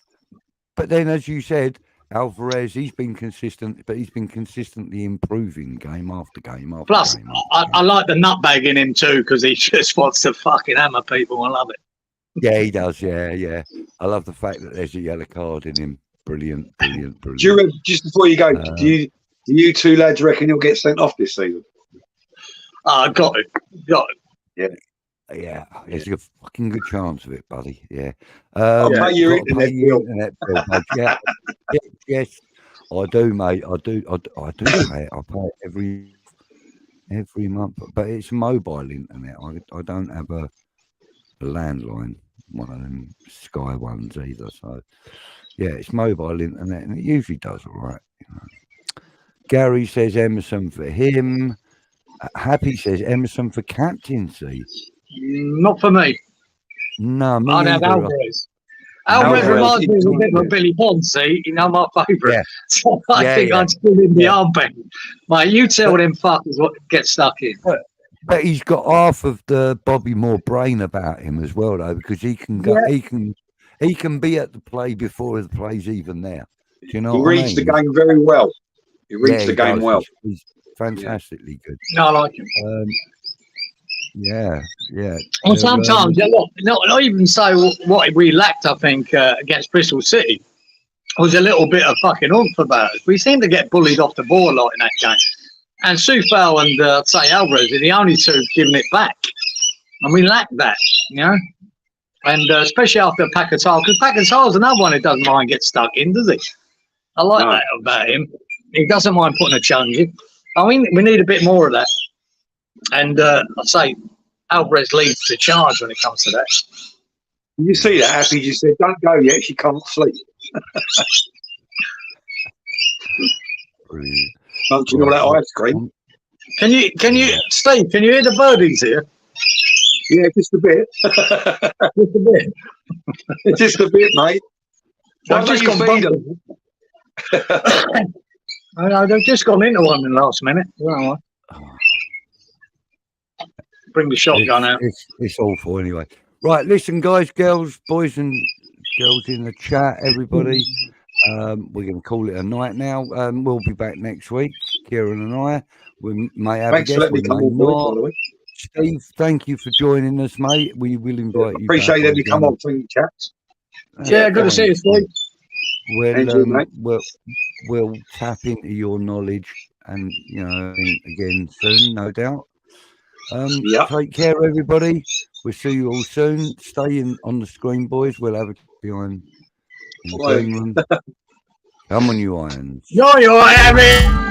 But then, as you said, Alvarez, he's been consistent, but he's been consistently improving game after game after Plus, game. I like the nutbag in him too because he just wants to fucking hammer people. I love it. Yeah, he does. Yeah. I love the fact that there's a yellow card in him. Brilliant. Do you, just before you go, do you two lads reckon he'll get sent off this season? Got it. Yeah, there's a fucking good chance of it, buddy. Yeah. I'll pay your internet bill. Yeah. Yes, I do, mate. I do pay it. I pay it every month, but it's mobile internet. I don't have a landline, one of them Sky ones either. So yeah, it's mobile internet, and it usually does all right. Gary says Emerson for him. Happy says Emerson for captaincy. Not for me. No, me I'd have Alvarez. Alvarez reminds me of a bit of a Billy Ponce, my favourite. Yeah. So I think I'd still in the armband. Mate, you tell them fuckers what gets stuck in. But he's got half of the Bobby Moore brain about him as well, though, because he can go. Yeah. He can be at the play before the play's even there. Do you know? He reads the game very well. He reads the game well. He's fantastically good. No, I like him. Yeah. Well, sometimes, not even say what we lacked, I think, against Bristol City was a little bit of fucking oomph about us. We seem to get bullied off the ball a lot in that game. And Soufal and, I'd say, Alvarez are the only two giving it back. And we lack that, And especially after Paquetá, because Paquetá is another one who doesn't mind getting stuck in, does he? I like that about him. He doesn't mind putting a challenge in. I mean, we need a bit more of that. And I say, Alvarez leads the charge when it comes to that. You see that? Happy just said, "Don't go yet. She can't sleep." Brilliant. Munching all that ice cream. Can you, Steve? Can you hear the birdies here? Yeah, just a bit. Just a bit. Just a bit, mate. I've just gone them. I know they've just gone into one in the last minute. Well, bring the shotgun out. It's awful anyway. Right, listen, guys, girls, boys, and girls in the chat, everybody. We're going to call it a night now. We'll be back next week, Kieran and I. We may have Thanks a for guest. letting me come on board, by the way. Steve, thank you for joing us, mate. We will invite you. Appreciate that you come on for your chats. Yeah, good to see you, Steve. We'll tap into your knowledge and, again soon, no doubt. Take care, everybody. We'll see you all soon. Stay on the screen, boys. We'll have it behind in the green room. Come on, you irons. You're Harry.